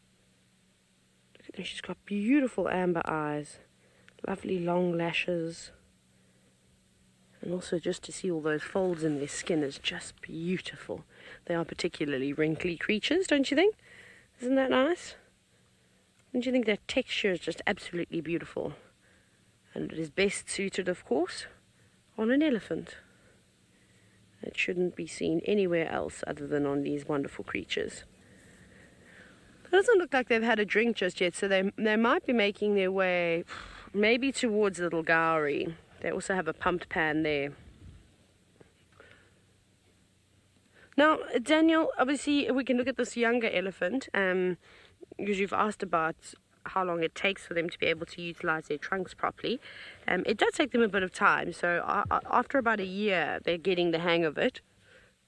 Look at them, she's got beautiful amber eyes, lovely long lashes, and also just to see all those folds in their skin is just beautiful. They are particularly wrinkly creatures, don't you think? Isn't that nice? Don't you think their texture is just absolutely beautiful? And it is best suited, of course, on an elephant. It shouldn't be seen anywhere else other than on these wonderful creatures. It doesn't look like they've had a drink just yet, so they might be making their way maybe towards Little Gowrie. They also have a pumped pan there. Now, Daniel, obviously we can look at this younger elephant, because you've asked about how long it takes for them to be able to utilize their trunks properly. It does take them a bit of time, so after about a year they're getting the hang of it,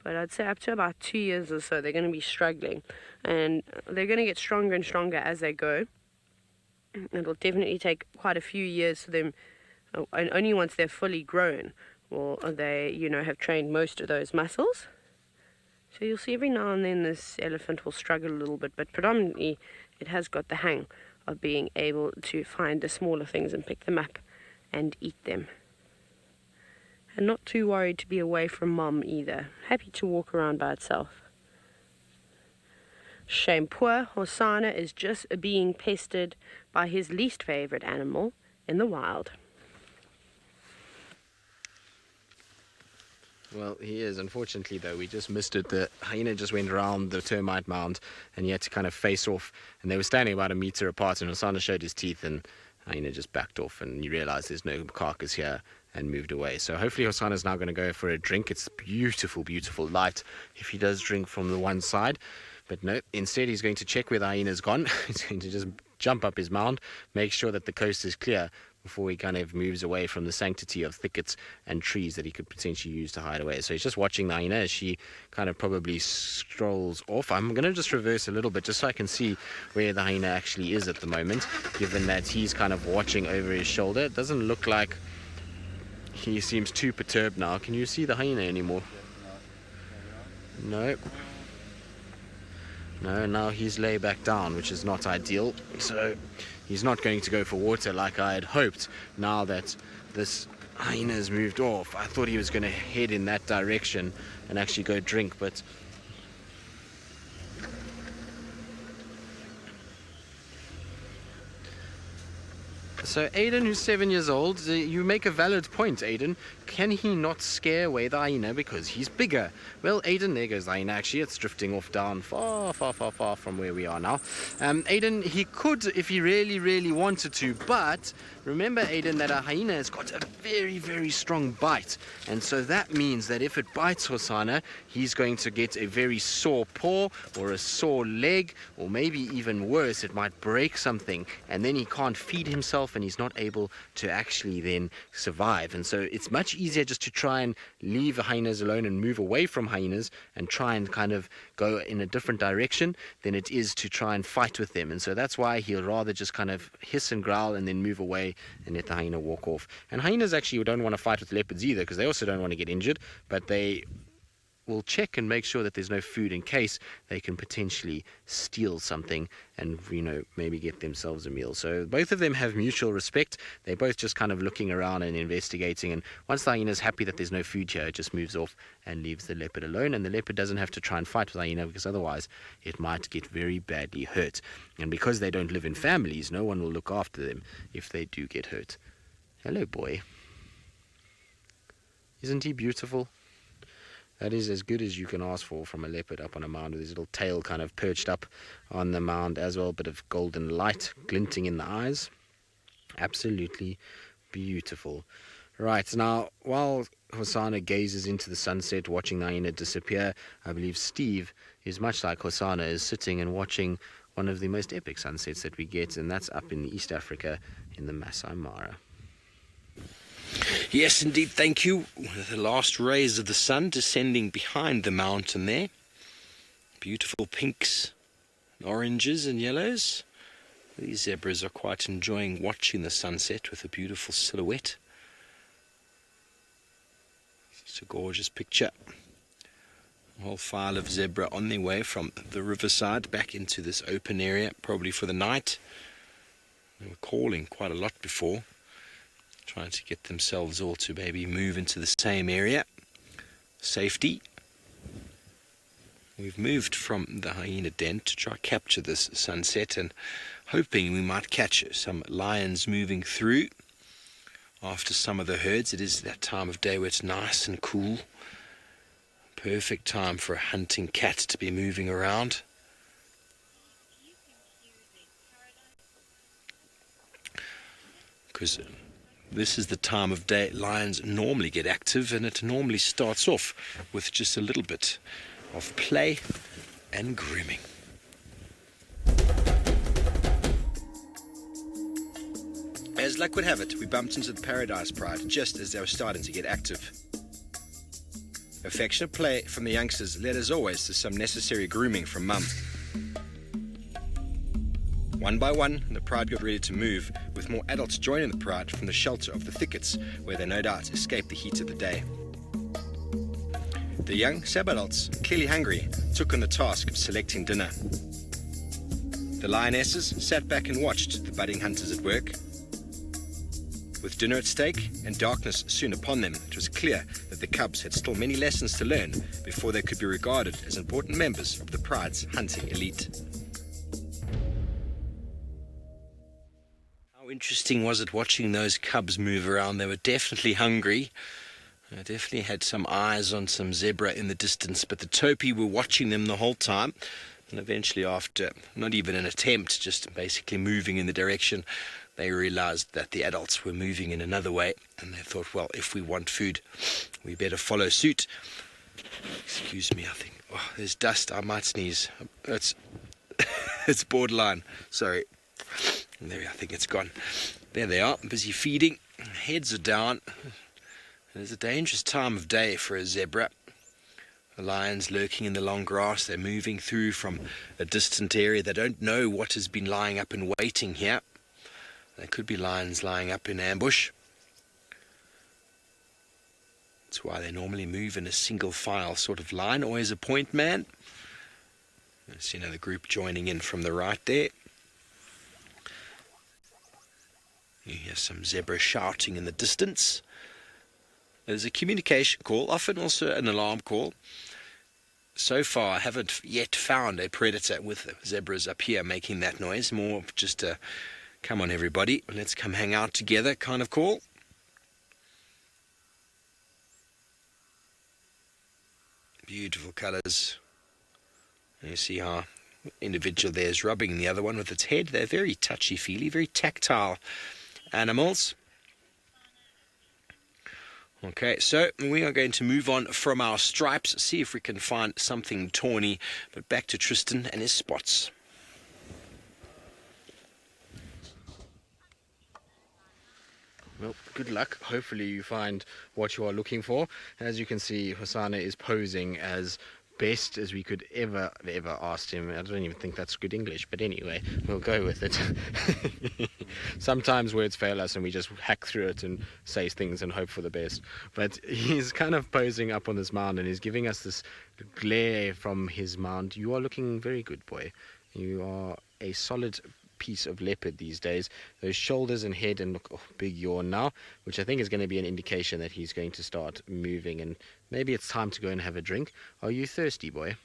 but I'd say up to about 2 years or so they're going to be struggling, and they're going to get stronger and stronger as they go. It'll definitely take quite a few years for them, and only once they're fully grown will they have trained most of those muscles. So you'll see every now and then this elephant will struggle a little bit, but predominantly it has got the hang of being able to find the smaller things and pick them up and eat them. And not too worried to be away from Mum either. Happy to walk around by itself. Shame, poor HOSANA is just being pestered by his least favorite animal in the wild. Well, he is. Unfortunately, though, we just missed it. The hyena just went around the termite mound, and he had to kind of face off. And they were standing about a meter apart, and HOSANA showed his teeth, and hyena just backed off, and you realize there's no carcass here, and moved away. So hopefully HOSANA's now going to go for a drink. It's beautiful, beautiful light if he does drink from the one side. But no, instead he's going to check where the hyena's gone. He's going to just jump up his mound, make sure that the coast is clear before he kind of moves away from the sanctity of thickets and trees that he could potentially use to hide away. So he's just watching the hyena as she kind of probably strolls off. I'm going to just reverse a little bit just so I can see where the hyena actually is at the moment, given that he's kind of watching over his shoulder. It doesn't look like he seems too perturbed now. Can you see the hyena anymore? No. No, now he's lay back down, which is not ideal. So he's not going to go for water like I had hoped. Now that this hyena's moved off, I thought he was going to head in that direction and actually go drink, but so Aiden, who's 7 years old, you make a valid point, Aiden. Can he not scare away the hyena because he's bigger? Well, Aiden, there goes the hyena. Actually, it's drifting off down far from where we are now. Aiden, he could if he really wanted to, but remember, Aiden, that a hyena has got a very strong bite, and so that means that if it bites HOSANA, he's going to get a very sore paw or a sore leg, or maybe even worse, it might break something, and then he can't feed himself and he's not able to actually then survive. And so it's much easier just to try and leave the hyenas alone and move away from hyenas and try and kind of go in a different direction than it is to try and fight with them. And so that's why he'll rather just kind of hiss and growl and then move away and let the hyena walk off. And hyenas actually don't want to fight with leopards either, because they also don't want to get injured, but they will check and make sure that there's no food in case they can potentially steal something and, maybe get themselves a meal. So both of them have mutual respect. They're both just kind of looking around and investigating, and once the hyena's happy that there's no food here, it just moves off and leaves the leopard alone, and the leopard doesn't have to try and fight with the hyena, because otherwise it might get very badly hurt. And because they don't live in families, no one will look after them if they do get hurt. Hello, boy. Isn't he beautiful? That is as good as you can ask for from a leopard up on a mound, with his little tail kind of perched up on the mound as well, a bit of golden light glinting in the eyes. Absolutely beautiful. Right, now, while HOSANA gazes into the sunset, watching the hyena disappear, I believe Steve is much like HOSANA, is sitting and watching one of the most epic sunsets that we get, and that's up in East Africa in the Maasai Mara. Yes, indeed, thank you. The last rays of the sun descending behind the mountain there. Beautiful pinks, oranges and yellows. These zebras are quite enjoying watching the sunset with a beautiful silhouette. It's a gorgeous picture. A whole file of zebra on their way from the riverside back into this open area, probably for the night. They were calling quite a lot before, trying to get themselves all to maybe move into the same area. Safety. We've moved from the hyena den to try to capture this sunset, and hoping we might catch some lions moving through after some of the herds. It is that time of day where it's nice and cool. Perfect time for a hunting cat to be moving around. Because this is the time of day lions normally get active, and it normally starts off with just a little bit of play and grooming. As luck would have it, we bumped into the Paradise Pride just as they were starting to get active. Affectionate play from the youngsters led as always to some necessary grooming from Mum. One by one, the pride got ready to move, with more adults joining the pride from the shelter of the thickets, where they no doubt escaped the heat of the day. The young sub-adults, clearly hungry, took on the task of selecting dinner. The lionesses sat back and watched the budding hunters at work. With dinner at stake and darkness soon upon them, it was clear that the cubs had still many lessons to learn before they could be regarded as important members of the pride's hunting elite. How interesting was it watching those cubs move around? They were definitely hungry. They definitely had some eyes on some zebra in the distance, but the topi were watching them the whole time. And eventually, after not even an attempt, just basically moving in the direction, they realized that the adults were moving in another way, and they thought, well, if we want food, we better follow suit. Excuse me, I think, there's dust, I might sneeze. It's borderline, sorry. There, I think it's gone. There they are, busy feeding. Heads are down. It is a dangerous time of day for a zebra. The lions lurking in the long grass. They're moving through from a distant area. They don't know what has been lying up and waiting here. There could be lions lying up in ambush. That's why they normally move in a single file sort of line, always a point man. You see another group joining in from the right there. You hear some zebra shouting in the distance. There's a communication call, often also an alarm call. So far, I haven't yet found a predator with the zebras up here making that noise. More of just a, come on everybody, let's come hang out together kind of call. Beautiful colours. You see how individual there is rubbing the other one with its head. They're very touchy-feely, very tactile animals. Okay, so we are going to move on from our stripes, see if we can find something tawny, but back to Tristan and his spots. Well, good luck. Hopefully you find what you are looking for. As you can see, HOSANA is posing as best as we could ever asked him. I don't even think that's good English, but anyway, we'll go with it. Sometimes words fail us and we just hack through it and say things and hope for the best. But he's kind of posing up on this mound and he's giving us this glare from his mound. You are looking very good, boy. You are a solid piece of leopard these days. Those shoulders and head, and look, oh, big yawn now, which I think is going to be an indication that he's going to start moving and maybe it's time to go and have a drink. Are you thirsty, boy?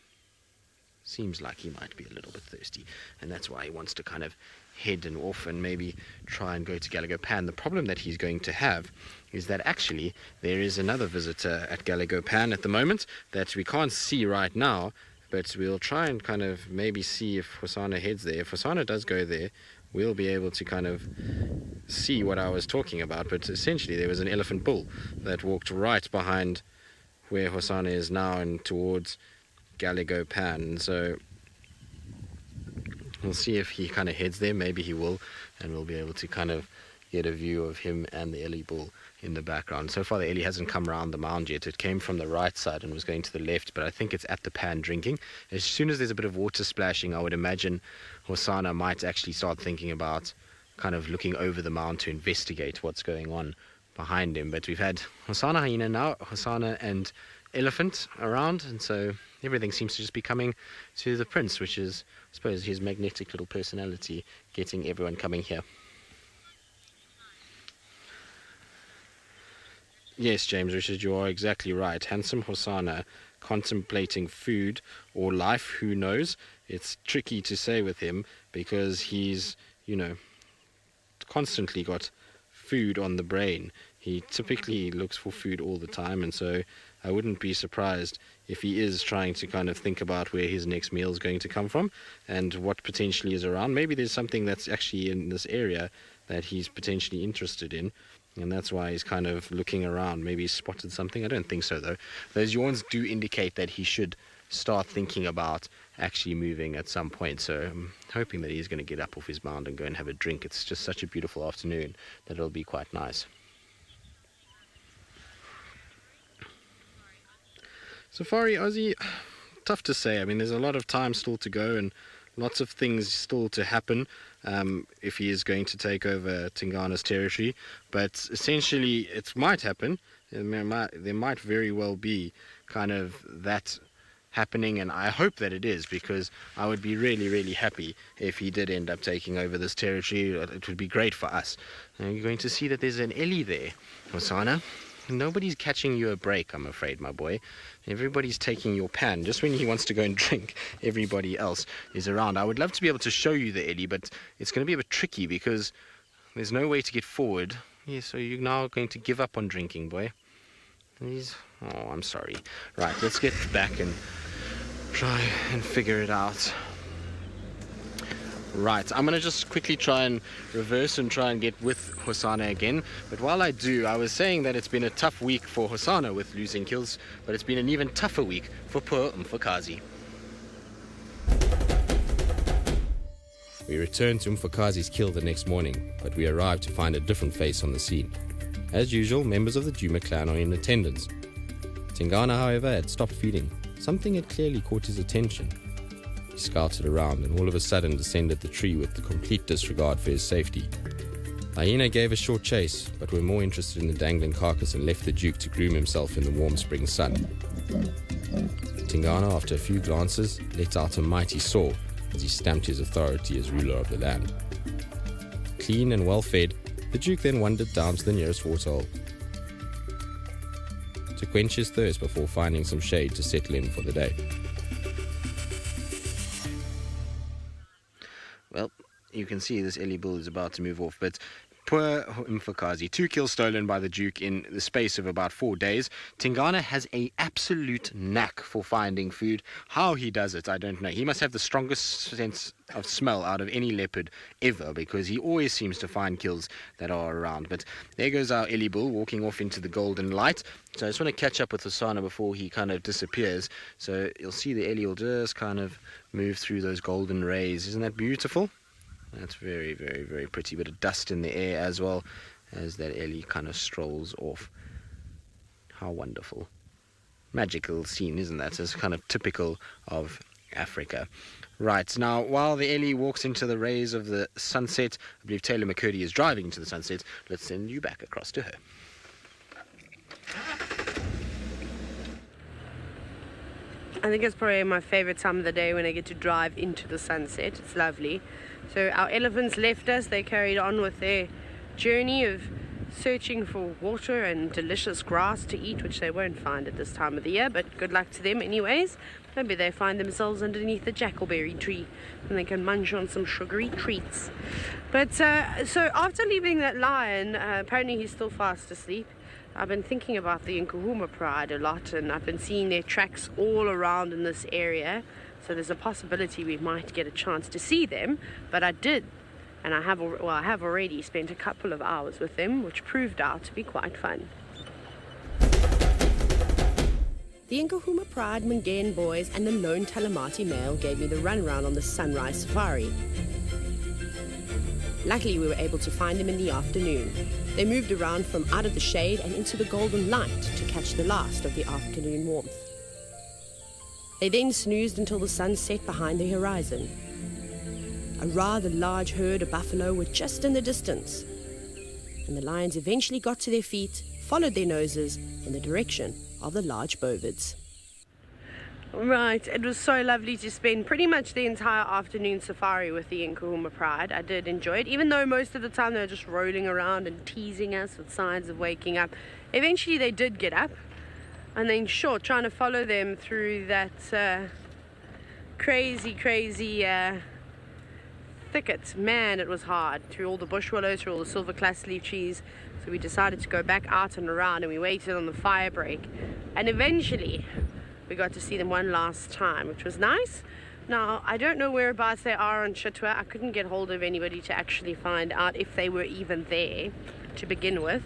Seems like he might be a little bit thirsty, and that's why he wants to kind of head and off and maybe try and go to Gallagher Pan. The problem that he's going to have is that actually there is another visitor at Gallagher Pan at the moment that we can't see right now, but we'll try and kind of maybe see if HOSANA heads there. If HOSANA does go there, we'll be able to kind of see what I was talking about. But essentially there was an elephant bull that walked right behind where HOSANA is now and towards Gallagher Pan. So we'll see if he kind of heads there. Maybe he will, and we'll be able to kind of get a view of him and the Ellie bull in the background. So far the Ellie hasn't come around the mound yet. It came from the right side and was going to the left, but I think it's at the pan drinking. As soon as there's a bit of water splashing, I would imagine HOSANA might actually start thinking about kind of looking over the mound to investigate what's going on behind him. But we've had HOSANA hyena now, HOSANA and elephant around, and so everything seems to just be coming to the prince, which is, I suppose, his magnetic little personality getting everyone coming here. Yes, James Richard, you are exactly right. Handsome HOSANA contemplating food or life, who knows? It's tricky to say with him because he's, constantly got food on the brain. He typically looks for food all the time, and so I wouldn't be surprised if he is trying to kind of think about where his next meal is going to come from and what potentially is around. Maybe there's something that's actually in this area that he's potentially interested in, and that's why he's kind of looking around. Maybe he's spotted something. I don't think so, though. Those yawns do indicate that he should start thinking about actually moving at some point. So I'm hoping that he's going to get up off his mound and go and have a drink. It's just such a beautiful afternoon that it'll be quite nice. Safari Aussie, tough to say. I mean, there's a lot of time still to go and lots of things still to happen if he is going to take over Tingana's territory. But essentially, it might happen. There might very well be kind of that happening, and I hope that it is, because I would be really, really happy if he did end up taking over this territory. It would be great for us. And you're going to see that there's an Ellie there, HOSANA. Nobody's catching you a break, I'm afraid, my boy. Everybody's taking your pan. Just when he wants to go and drink, everybody else is around. I would love to be able to show you the Ellie, but it's going to be a bit tricky because there's no way to get forward. Yeah, so you're now going to give up on drinking, boy. Oh, I'm sorry. Right, let's get back and try and figure it out. Right, I'm going to just quickly try and reverse and try and get with HOSANA again. But while I do, I was saying that it's been a tough week for HOSANA with losing kills, but it's been an even tougher week for poor Umfakazi. We returned to Mfakazi's kill the next morning, but we arrived to find a different face on the scene. As usual, members of the Djuma clan are in attendance. Tingana, however, had stopped feeding. Something had clearly caught his attention. He scouted around and all of a sudden descended the tree with complete disregard for his safety. Hyena gave a short chase, but were more interested in the dangling carcass and left the Duke to groom himself in the warm spring sun. Tingana, after a few glances, let out a mighty saw as he stamped his authority as ruler of the land. Clean and well fed, the Duke then wandered down to the nearest waterhole to quench his thirst before finding some shade to settle in for the day. Well, you can see this Ellie bull is about to move off, but poor Mfakazi, 2 kills stolen by the Duke in the space of about 4 days. Tingana has an absolute knack for finding food. How he does it, I don't know. He must have the strongest sense of smell out of any leopard ever, because he always seems to find kills that are around. But there goes our Ellie bull walking off into the golden light. So I just want to catch up with HOSANA before he kind of disappears. So you'll see the Ellie will just kind of move through those golden rays. Isn't that beautiful? That's very, very, very pretty. Bit of dust in the air as well as that Ellie kind of strolls off. How wonderful. Magical scene, isn't that? It's kind of typical of Africa. Right, now, while the Ellie walks into the rays of the sunset, I believe Taylor McCurdy is driving into the sunset. Let's send you back across to her. I think it's probably my favorite time of the day when I get to drive into the sunset. It's lovely. So our elephants left us. They carried on with their journey of searching for water and delicious grass to eat, which they won't find at this time of the year, but good luck to them anyways. Maybe they find themselves underneath the jackalberry tree and they can munch on some sugary treats. But so after leaving that lion, apparently he's still fast asleep. I've been thinking about the Nkuhuma Pride a lot, and I've been seeing their tracks all around in this area. So there's a possibility we might get a chance to see them. But I did, and I have already spent a couple of hours with them, which proved out to be quite fun. The Nkuhuma Pride Mungane boys and the lone Talamati male gave me the runaround on the sunrise safari. Luckily, we were able to find them in the afternoon. They moved around from out of the shade and into the golden light to catch the last of the afternoon warmth. They then snoozed until the sun set behind the horizon. A rather large herd of buffalo were just in the distance, and the lions eventually got to their feet, followed their noses in the direction of the large bovids. Right, it was so lovely to spend pretty much the entire afternoon safari with the Nkuhuma Pride. I did enjoy it, even though most of the time they were just rolling around and teasing us with signs of waking up. Eventually they did get up, and then trying to follow them through that crazy thicket. Man, it was hard, through all the bush willows, through all the silver class leaf trees. So we decided to go back out and around, and we waited on the fire break, and eventually we got to see them one last time, which was nice. Now, I don't know whereabouts they are on Chitwa. I couldn't get hold of anybody to actually find out if they were even there to begin with.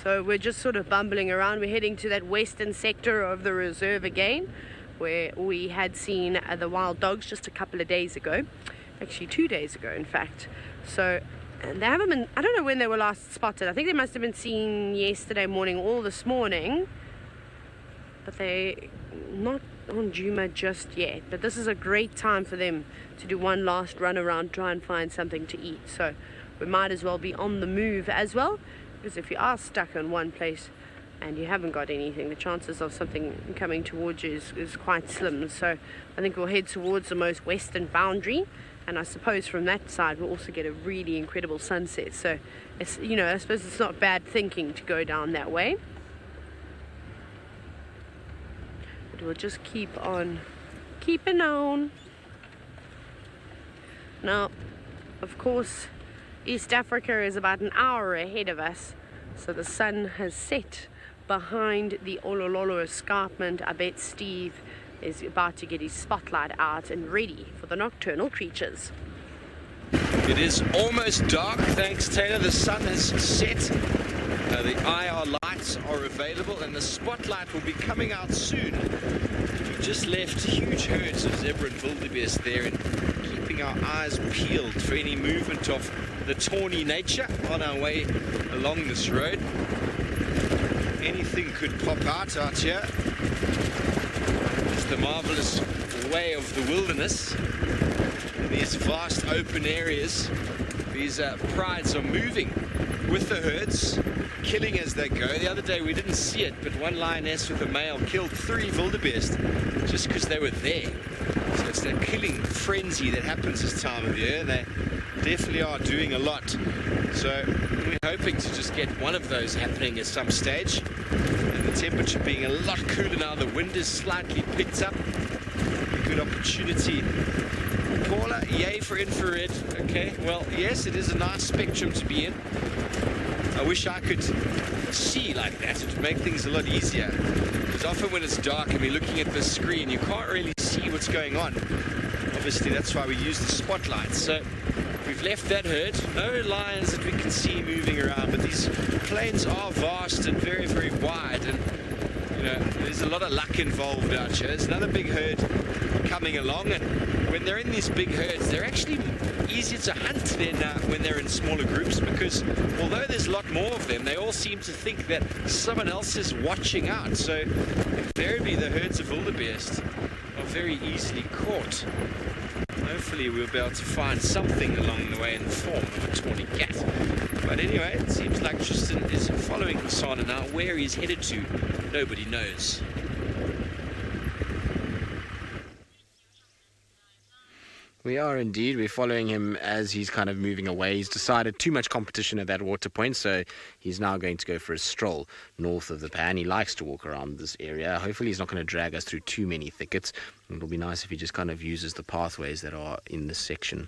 So we're just sort of bumbling around. We're heading to that western sector of the reserve again, where we had seen the wild dogs just a couple of days ago. Actually, 2 days ago, in fact. So they haven't been, I don't know when they were last spotted. I think they must have been seen yesterday morning or this morning. But they're not on Djuma just yet. But this is a great time for them to do one last run around, try and find something to eat. So we might as well be on the move as well, because if you are stuck in one place and you haven't got anything, the chances of something coming towards you is quite slim. So I think we'll head towards the most western boundary, and I suppose from that side we'll also get a really incredible sunset. So it's, you know, I suppose it's not bad thinking to go down that way. But we'll just keep on keeping on. Now, of course, East Africa is about an hour ahead of us, so the sun has set behind the Olololo escarpment. I bet Steve is about to get his spotlight out and ready for the nocturnal creatures. It is almost dark, thanks Taylor. The sun has set. The IR lights are available and the spotlight will be coming out soon. We just left huge herds of zebra and wildebeest there and keeping keeping our eyes peeled for any movement of the tawny nature on our way along this road. Anything could pop out here. It's the marvelous way of the wilderness. In these vast open areas, these prides are moving with the herds, killing as they go. The other day we didn't see it, but one lioness with a male killed 3 wildebeest just because they were there. So it's that killing frenzy that happens this time of year. They definitely are doing a lot. So we're hoping to just get one of those happening at some stage. And the temperature being a lot cooler now, the wind is slightly picked up. A good opportunity. Paula, yay for infrared. Okay, well, yes, it is a nice spectrum to be in. I wish I could see like that. It would make things a lot easier. Because often when it's dark and we're looking at the screen, you can't really see what's going on. Obviously, that's why we use the spotlights. So we've left that herd. No lions that we can see moving around, but these plains are vast and very, very wide. And, you know, there's a lot of luck involved out here. There's another big herd coming along, and when they're in these big herds, they're actually easier to hunt than when they're in smaller groups, because although there's a lot more of them, they all seem to think that someone else is watching out. So invariably the herds of wildebeest are very easily caught. Hopefully we'll be able to find something along the way in the form of a tawny cat. But anyway, it seems like Tristan is following HOSANA now. Where he's headed to, nobody knows. We are indeed. We're following him as he's kind of moving away. He's decided too much competition at that water point, so he's now going to go for a stroll north of the pan. He likes to walk around this area. Hopefully he's not going to drag us through too many thickets. It'll be nice if he just kind of uses the pathways that are in this section.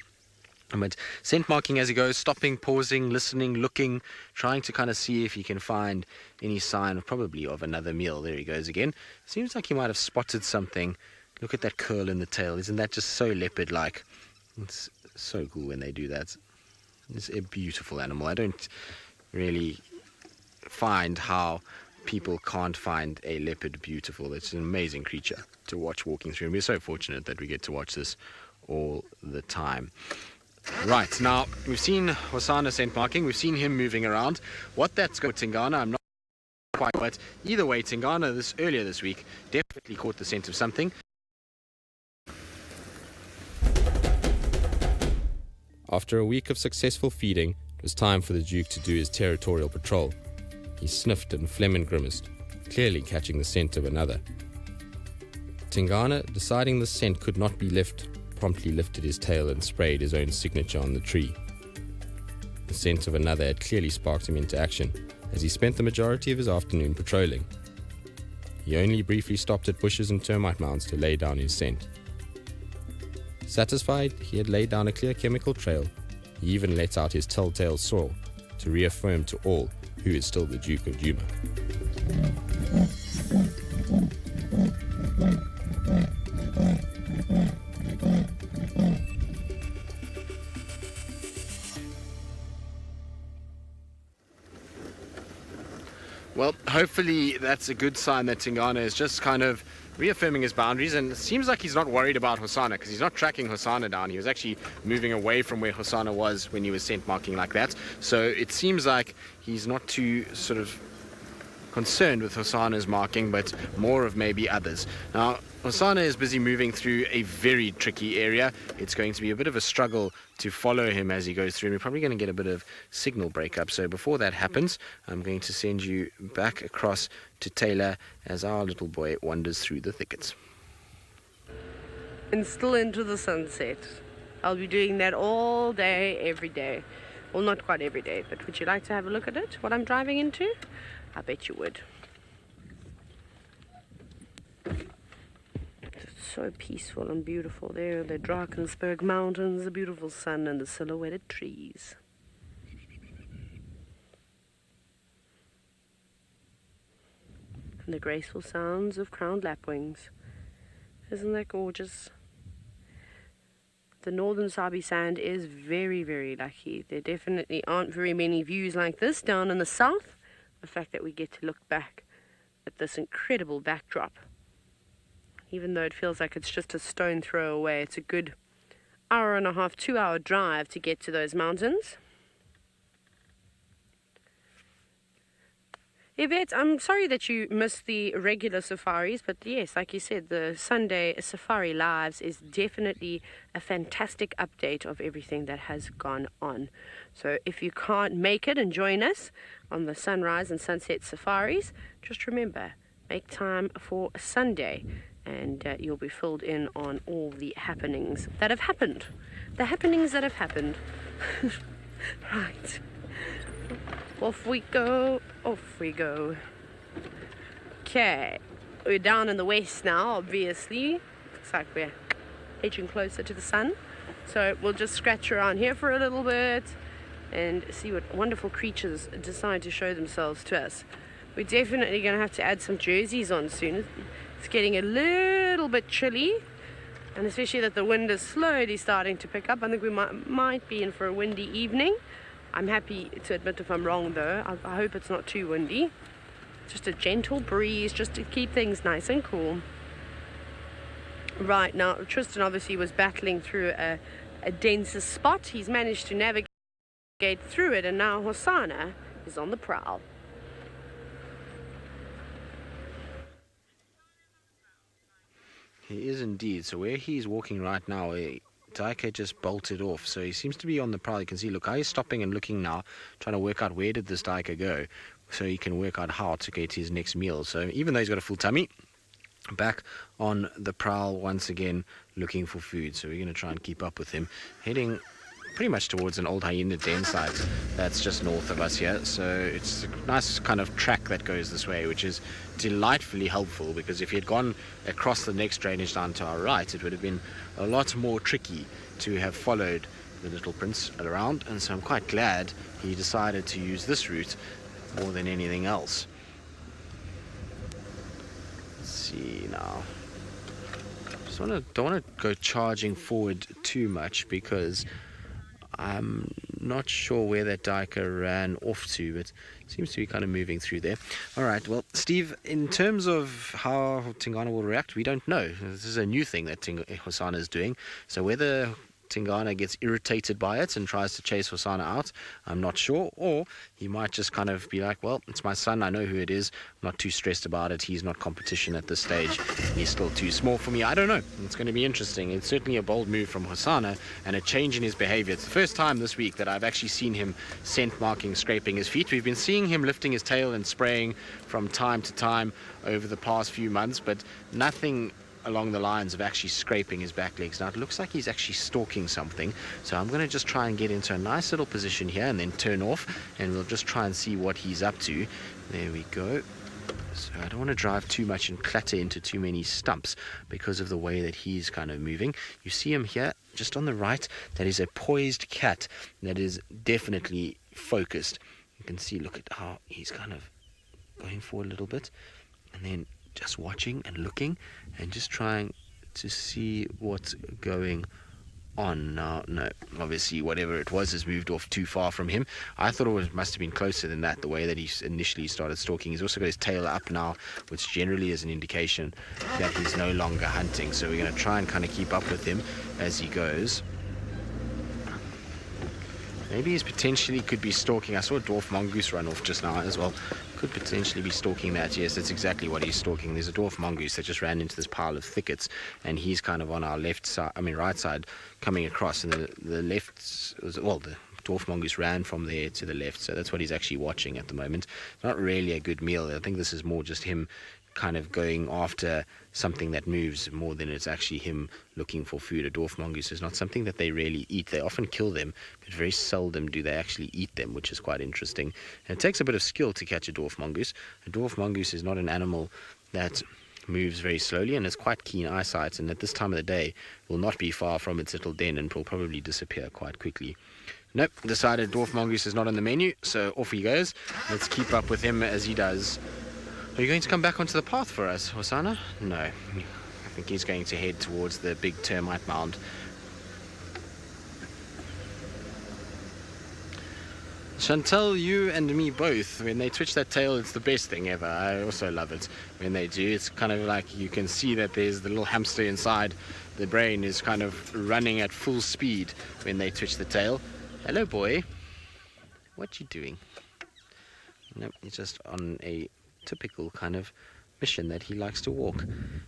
But scent marking as he goes, stopping, pausing, listening, looking, trying to kind of see if he can find any sign probably of another meal. There he goes again. Seems like he might have spotted something. Look at that curl in the tail. Isn't that just so leopard-like? It's so cool when they do that. It's a beautiful animal. I don't really find how people can't find a leopard beautiful. It's an amazing creature to watch walking through. And we're so fortunate that we get to watch this all the time. Right, now, we've seen HOSANA scent marking. We've seen him moving around. What that's got Tingana, I'm not quite, but either way, Tingana earlier this week definitely caught the scent of something. After a week of successful feeding, it was time for the Duke to do his territorial patrol. He sniffed and phlegm and grimaced, clearly catching the scent of another. Tingana, deciding the scent could not be left, promptly lifted his tail and sprayed his own signature on the tree. The scent of another had clearly sparked him into action, as he spent the majority of his afternoon patrolling. He only briefly stopped at bushes and termite mounds to lay down his scent. Satisfied he had laid down a clear chemical trail, he even let out his telltale saw to reaffirm to all who is still the Duke of Djuma. Well, hopefully that's a good sign that Tingana is just kind of reaffirming his boundaries, and it seems like he's not worried about HOSANA because he's not tracking HOSANA down. He was actually moving away from where HOSANA was when he was scent marking like that. So it seems like he's not too sort of concerned with HOSANA's marking, but more of maybe others. Now, HOSANA is busy moving through a very tricky area. It's going to be a bit of a struggle to follow him as he goes through, and we're probably going to get a bit of signal breakup. So before that happens, I'm going to send you back across to Taylor as our little boy wanders through the thickets. And still into the sunset. I'll be doing that all day, every day. Well, not quite every day, but would you like to have a look at it, what I'm driving into? I bet you would. It's so peaceful and beautiful there. The Drakensberg Mountains, the beautiful sun, and the silhouetted trees. And the graceful sounds of crowned lapwings. Isn't that gorgeous? The northern Sabi Sand is very, very lucky. There definitely aren't very many views like this down in the south. The fact that we get to look back at this incredible backdrop. Even though it feels like it's just a stone throw away, it's a good 1.5, 2-hour drive to get to those mountains. Yvette, I'm sorry that you missed the regular safaris, but yes, like you said, the Sunday Safari Lives is definitely a fantastic update of everything that has gone on. So if you can't make it and join us on the sunrise and sunset safaris, just remember, make time for a Sunday, and you'll be filled in on all the happenings that have happened. The happenings that have happened. Right. Off we go, off we go. Okay, we're down in the west now, obviously. Looks like we're edging closer to the sun. So we'll just scratch around here for a little bit and see what wonderful creatures decide to show themselves to us. We're definitely going to have to add some jerseys on soon. It's getting a little bit chilly, and especially that the wind is slowly starting to pick up. I think we might be in for a windy evening. I'm happy to admit if I'm wrong, though. I hope it's not too windy. Just a gentle breeze, just to keep things nice and cool. Right, now, Tristan obviously was battling through a denser spot. He's managed to navigate through it, and now HOSANA is on the prowl. He is indeed. So where he's walking right now, Daika just bolted off, so he seems to be on the prowl. You can see, look, how he's stopping and looking now, trying to work out where did this Daika go, so he can work out how to get his next meal. So even though he's got a full tummy, back on the prowl once again, looking for food. So we're going to try and keep up with him, heading pretty much towards an old hyena den site that's just north of us here. So it's a nice kind of track that goes this way, which is delightfully helpful, because if he had gone across the next drainage down to our right, it would have been a lot more tricky to have followed the little prince around. And so I'm quite glad he decided to use this route more than anything else. Let's see now. Don't want to go charging forward too much, because I'm not sure where that Daika ran off to, but seems to be kind of moving through there. All right, well, Steve, in terms of how Tingana will react, we don't know. This is a new thing that HOSANA is doing. So whether Tingana gets irritated by it and tries to chase HOSANA out, I'm not sure. Or he might just kind of be like, well, it's my son, I know who it is, I'm not too stressed about it, he's not competition at this stage, he's still too small for me. I don't know, it's going to be interesting. It's certainly a bold move from HOSANA and a change in his behavior. It's the first time this week that I've actually seen him scent marking, scraping his feet. We've been seeing him lifting his tail and spraying from time to time over the past few months, but nothing along the lines of actually scraping his back legs. Now it looks like he's actually stalking something, so I'm going to just try and get into a nice little position here and then turn off, and we'll just try and see what he's up to. There we go. So I don't want to drive too much and clatter into too many stumps because of the way that he's kind of moving. You see him here just on the right. That is a poised cat that is definitely focused. You can see, look at how he's kind of going forward a little bit, and then just watching and looking and just trying to see what's going on. Now, no, obviously whatever it was has moved off too far from him. I thought it must have been closer than that, the way that he initially started stalking. He's also got his tail up now, which generally is an indication that he's no longer hunting. So we're going to try and kind of keep up with him as he goes. Maybe he's potentially could be stalking. I saw a dwarf mongoose run off just now as well. Could potentially be stalking that. Yes, that's exactly what he's stalking. There's a dwarf mongoose that just ran into this pile of thickets, and he's kind of on our left side, right side, coming across, and the left, well, the dwarf mongoose ran from there to the left, so that's what he's actually watching at the moment. Not really a good meal. I think this is more just him kind of going after something that moves more than it's actually him looking for food. A dwarf mongoose is not something that they really eat. They often kill them, but very seldom do they actually eat them, which is quite interesting. And it takes a bit of skill to catch a dwarf mongoose. A dwarf mongoose is not an animal that moves very slowly and has quite keen eyesight, and at this time of the day will not be far from its little den and will probably disappear quite quickly. Nope, decided dwarf mongoose is not on the menu, so off he goes. Let's keep up with him as he does. Are you going to come back onto the path for us, HOSANA? No. I think he's going to head towards the big termite mound. Chantal, you and me both, when they twitch that tail, it's the best thing ever. I also love it when they do. It's kind of like you can see that there's the little hamster inside. The brain is kind of running at full speed when they twitch the tail. Hello, boy. What you doing? Nope, he's just on a typical kind of mission that he likes to walk.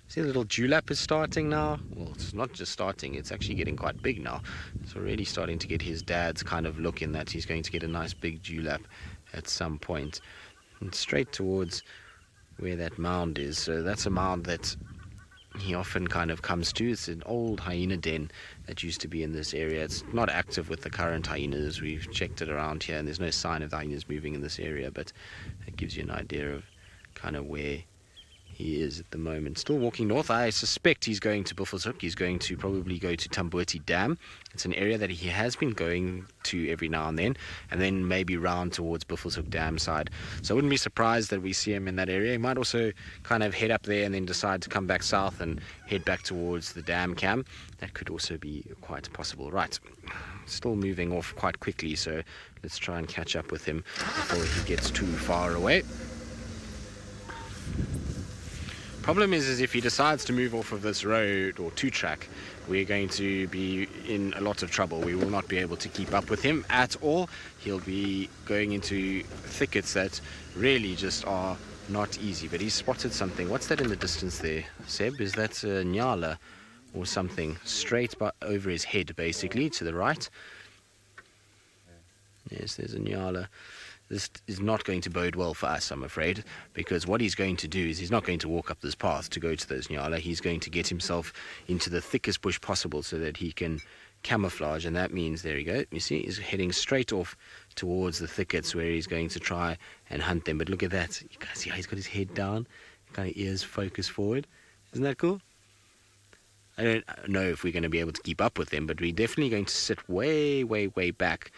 See, the little dewlap is starting now. Well, it's not just starting, it's actually getting quite big now. It's already starting to get his dad's kind of look in that he's going to get a nice big dewlap at some point. And straight towards where that mound is. So that's a mound that he often kind of comes to. It's an old hyena den that used to be in this area. It's not active with the current hyenas. We've checked it around here and there's no sign of the hyenas moving in this area, but it gives you an idea of kind of where he is at the moment. Still walking north. I suspect he's going to Buffelshoek. He's going to probably go to Tambuti Dam. It's an area that he has been going to every now and then maybe round towards Buffelshoek Dam side. So I wouldn't be surprised that we see him in that area. He might also kind of head up there and then decide to come back south and head back towards the dam cam. That could also be quite possible. Right, still moving off quite quickly, so let's try and catch up with him before he gets too far away. Problem is if he decides to move off of this road or two-track, we're going to be in a lot of trouble. We will not be able to keep up with him at all. He'll be going into thickets that really just are not easy. But he's spotted something. What's that in the distance there, Seb? Is that a nyala or something? Straight over his head, basically, to the right. Yes, there's a nyala. This is not going to bode well for us, I'm afraid, because what he's going to do is he's not going to walk up this path to go to those nyala. He's going to get himself into the thickest bush possible so that he can camouflage, and that means, there you go, you see, he's heading straight off towards the thickets where he's going to try and hunt them. But look at that. You guys see how he's got his head down, kind of ears focused forward. Isn't that cool? I don't know if we're going to be able to keep up with them, but we're definitely going to sit way, way, way back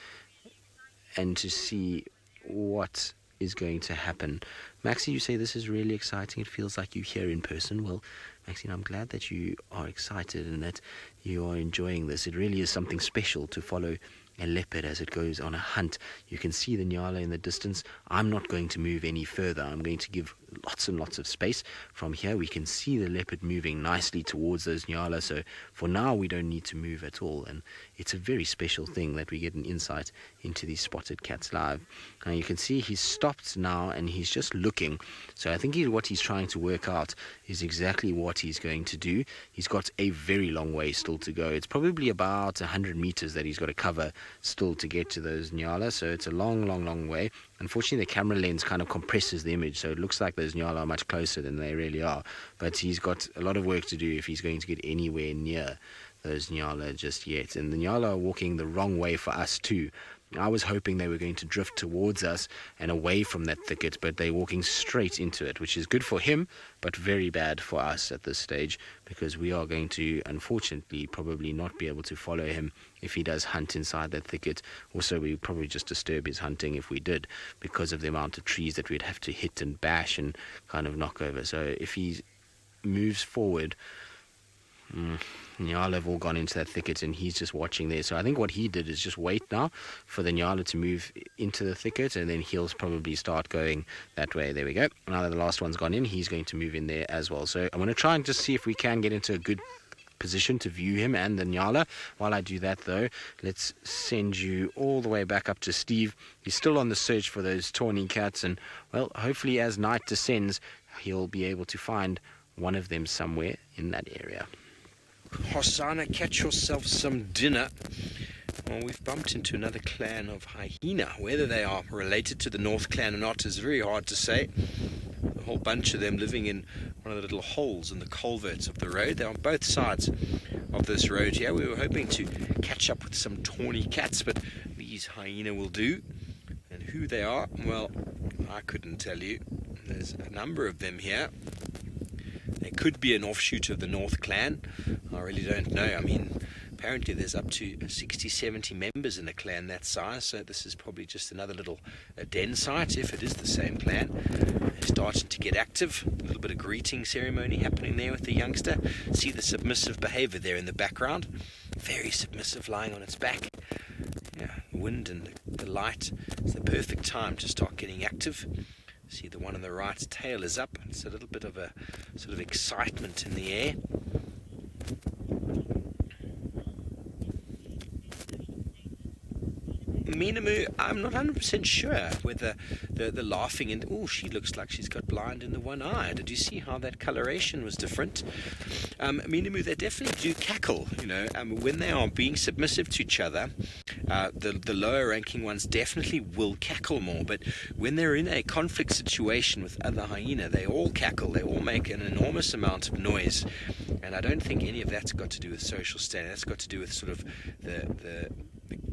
and to see what is going to happen. Maxie, you say this is really exciting. It feels like you're here in person. Well, Maxine, I'm glad that you are excited and that you are enjoying this. It really is something special to follow a leopard as it goes on a hunt. You can see the nyala in the distance. I'm not going to move any further. I'm going to give lots and lots of space. From here we can see the leopard moving nicely towards those nyala, so for now we don't need to move at all, and it's a very special thing that we get an insight into these spotted cats live. Now you can see he's stopped now and he's just looking, so I think what he's trying to work out is exactly what he's going to do. He's got a very long way still to go. It's probably about 100 meters that he's got to cover still to get to those nyala, so it's a long way. Unfortunately, the camera lens kind of compresses the image, so it looks like those nyala are much closer than they really are. But he's got a lot of work to do if he's going to get anywhere near those nyala just yet. And the nyala are walking the wrong way for us too. I was hoping they were going to drift towards us and away from that thicket, but they're walking straight into it, which is good for him, but very bad for us at this stage, because we are going to, unfortunately, probably not be able to follow him if he does hunt inside that thicket. Also, we would probably just disturb his hunting if we did, because of the amount of trees that we'd have to hit and bash and kind of knock over. So if he moves forward, nyala have all gone into that thicket and he's just watching there. So I think what he did is just wait now for the nyala to move into the thicket, and then he'll probably start going that way. There we go. Now that the last one's gone in, he's going to move in there as well. So I'm going to try and just see if we can get into a good position to view him and the nyala. While I do that though, let's send you all the way back up to Steve. He's still on the search for those tawny cats, and well, hopefully as night descends he'll be able to find one of them somewhere in that area. Hosana, catch yourself some dinner. Well, we've bumped into another clan of hyena. Whether they are related to the North Clan or not is very hard to say. A whole bunch of them living in one of the little holes in the culverts of the road. They're on both sides of this road here. We were hoping to catch up with some tawny cats, but these hyena will do. And who they are, well, I couldn't tell you. There's a number of them here. They could be an offshoot of the North Clan. I really don't know. I mean, apparently there's up to 60-70 members in a clan that size, so this is probably just another little den site, if it is the same clan. They're starting to get active. A little bit of greeting ceremony happening there with the youngster. See the submissive behavior there in the background. Very submissive, lying on its back. Yeah, wind and the light, it's the perfect time to start getting active. See the one on the right's tail is up. It's a little bit of a sort of excitement in the air. Minamu, I'm not 100% sure whether the laughing and she looks like she's got blind in the one eye. Did you see how that coloration was different? Minamu, they definitely do cackle. When they are being submissive to each other, the lower ranking ones definitely will cackle more. But when they're in a conflict situation with other hyena, they all cackle. They all make an enormous amount of noise, and I don't think any of that's got to do with social standing. That's got to do with sort of the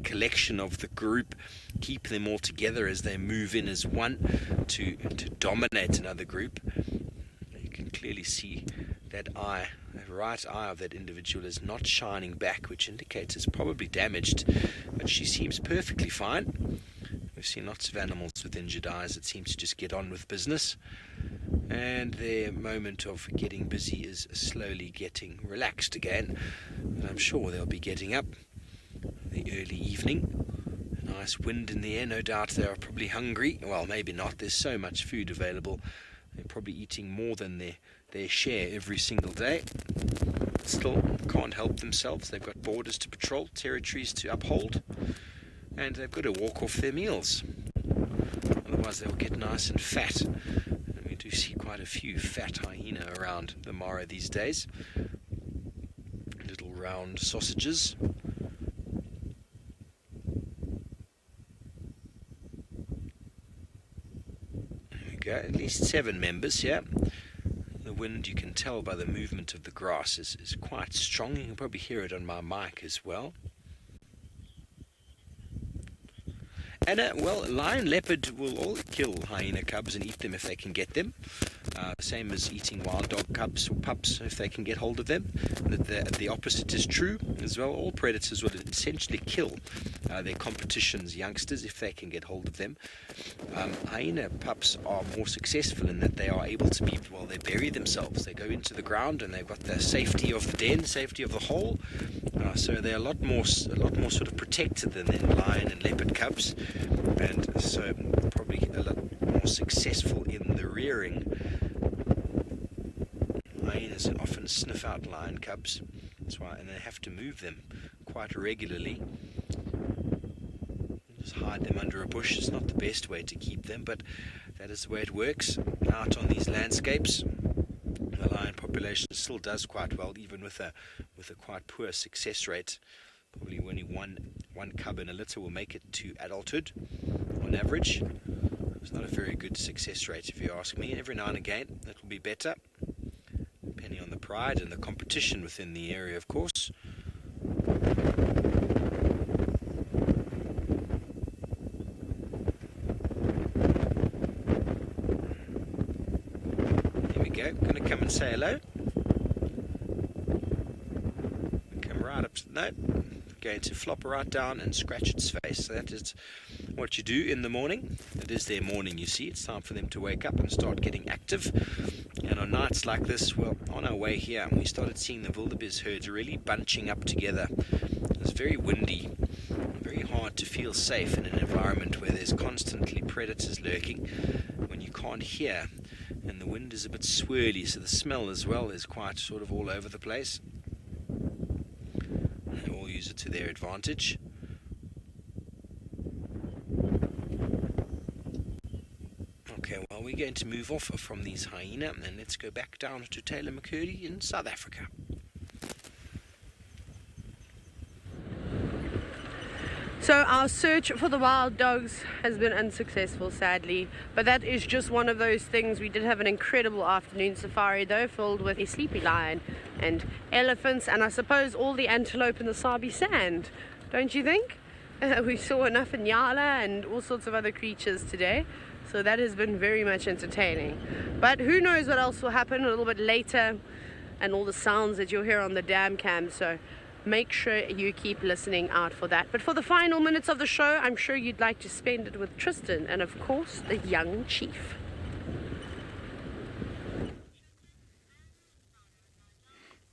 collection of the group, keep them all together as they move in as one to dominate another group. You can clearly see that eye, the right eye of that individual is not shining back, which indicates it's probably damaged, but she seems perfectly fine. We've seen lots of animals with injured eyes that seem to just get on with business, and their moment of getting busy is slowly getting relaxed again. And I'm sure they'll be getting up the early evening. A nice wind in the air, no doubt they are probably hungry. Well, maybe not, there's so much food available. They're probably eating more than their share every single day. Still can't help themselves. They've got borders to patrol, territories to uphold, and they've got to walk off their meals. Otherwise they'll get nice and fat. And we do see quite a few fat hyena around the Mara these days. Little round sausages. At least 7 members here. The wind, you can tell by the movement of the grass, is quite strong. You can probably hear it on my mic as well. And lion leopard will all kill hyena cubs and eat them if they can get them. Same as eating wild dog cubs or pups if they can get hold of them. The opposite is true as well. All predators will essentially kill their competition's youngsters if they can get hold of them. Hyena pups are more successful in that they are able to they bury themselves. They go into the ground and they've got the safety of the den, safety of the hole. So they're a lot more sort of protected than lion and leopard cubs, and so probably a lot more successful in the rearing. Hyenas often sniff out lion cubs, that's why, and they have to move them quite regularly. Just hide them under a bush. It's not the best way to keep them, but that is the way it works out on these landscapes. The lion population still does quite well, even with a quite poor success rate. Probably only one cub in a litter will make it to adulthood on average. It's not a very good success rate if you ask me. Every now and again it will be better, depending on the pride and the competition within the area, of course. There we go. Gonna come and say hello. Come right up to the note. Going to flop right down and scratch its face. So that is what you do in the morning. It is their morning, you see. It's time for them to wake up and start getting active. And on nights like this, on our way here, we started seeing the wildebeest herds really bunching up together. It was very windy, very hard to feel safe in an environment where there's constantly predators lurking, when you can't hear, and the wind is a bit swirly, so the smell as well is quite sort of all over the place. They all use it to their advantage. Okay, well, we're going to move off from these hyena and let's go back down to Taylor McCurdy in South Africa. So our search for the wild dogs has been unsuccessful, sadly, but that is just one of those things. We did have an incredible afternoon safari though, filled with a sleepy lion and elephants, and I suppose all the antelope in the Sabi sand, don't you think? We saw enough nyala and all sorts of other creatures today, so that has been very much entertaining. But who knows what else will happen a little bit later, and all the sounds that you'll hear on the dam cam, so make sure you keep listening out for that. But for the final minutes of the show, I'm sure you'd like to spend it with Tristan and, of course, the young chief.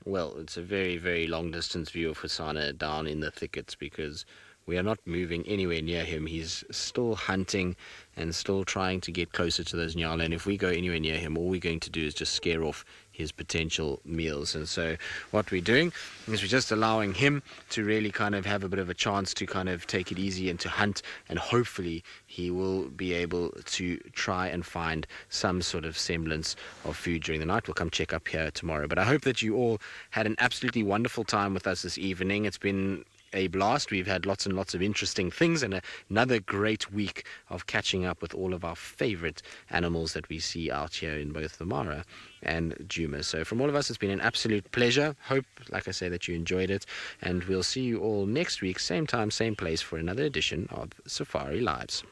Well, it's a very, very long distance view of HOSANA down in the thickets because we are not moving anywhere near him. He's still hunting and still trying to get closer to those nyala. And if we go anywhere near him, all we're going to do is just scare off his potential meals. And so what we're doing is we're just allowing him to really kind of have a bit of a chance to kind of take it easy and to hunt, and hopefully he will be able to try and find some sort of semblance of food during the night. We'll come check up here tomorrow. But I hope that you all had an absolutely wonderful time with us this evening. It's been a blast. We've had lots and lots of interesting things, and another great week of catching up with all of our favorite animals that we see out here in both the Mara and Djuma. So from all of us, it's been an absolute pleasure. Hope, like I say, that you enjoyed it, and we'll see you all next week, same time, same place, for another edition of Safari Lives.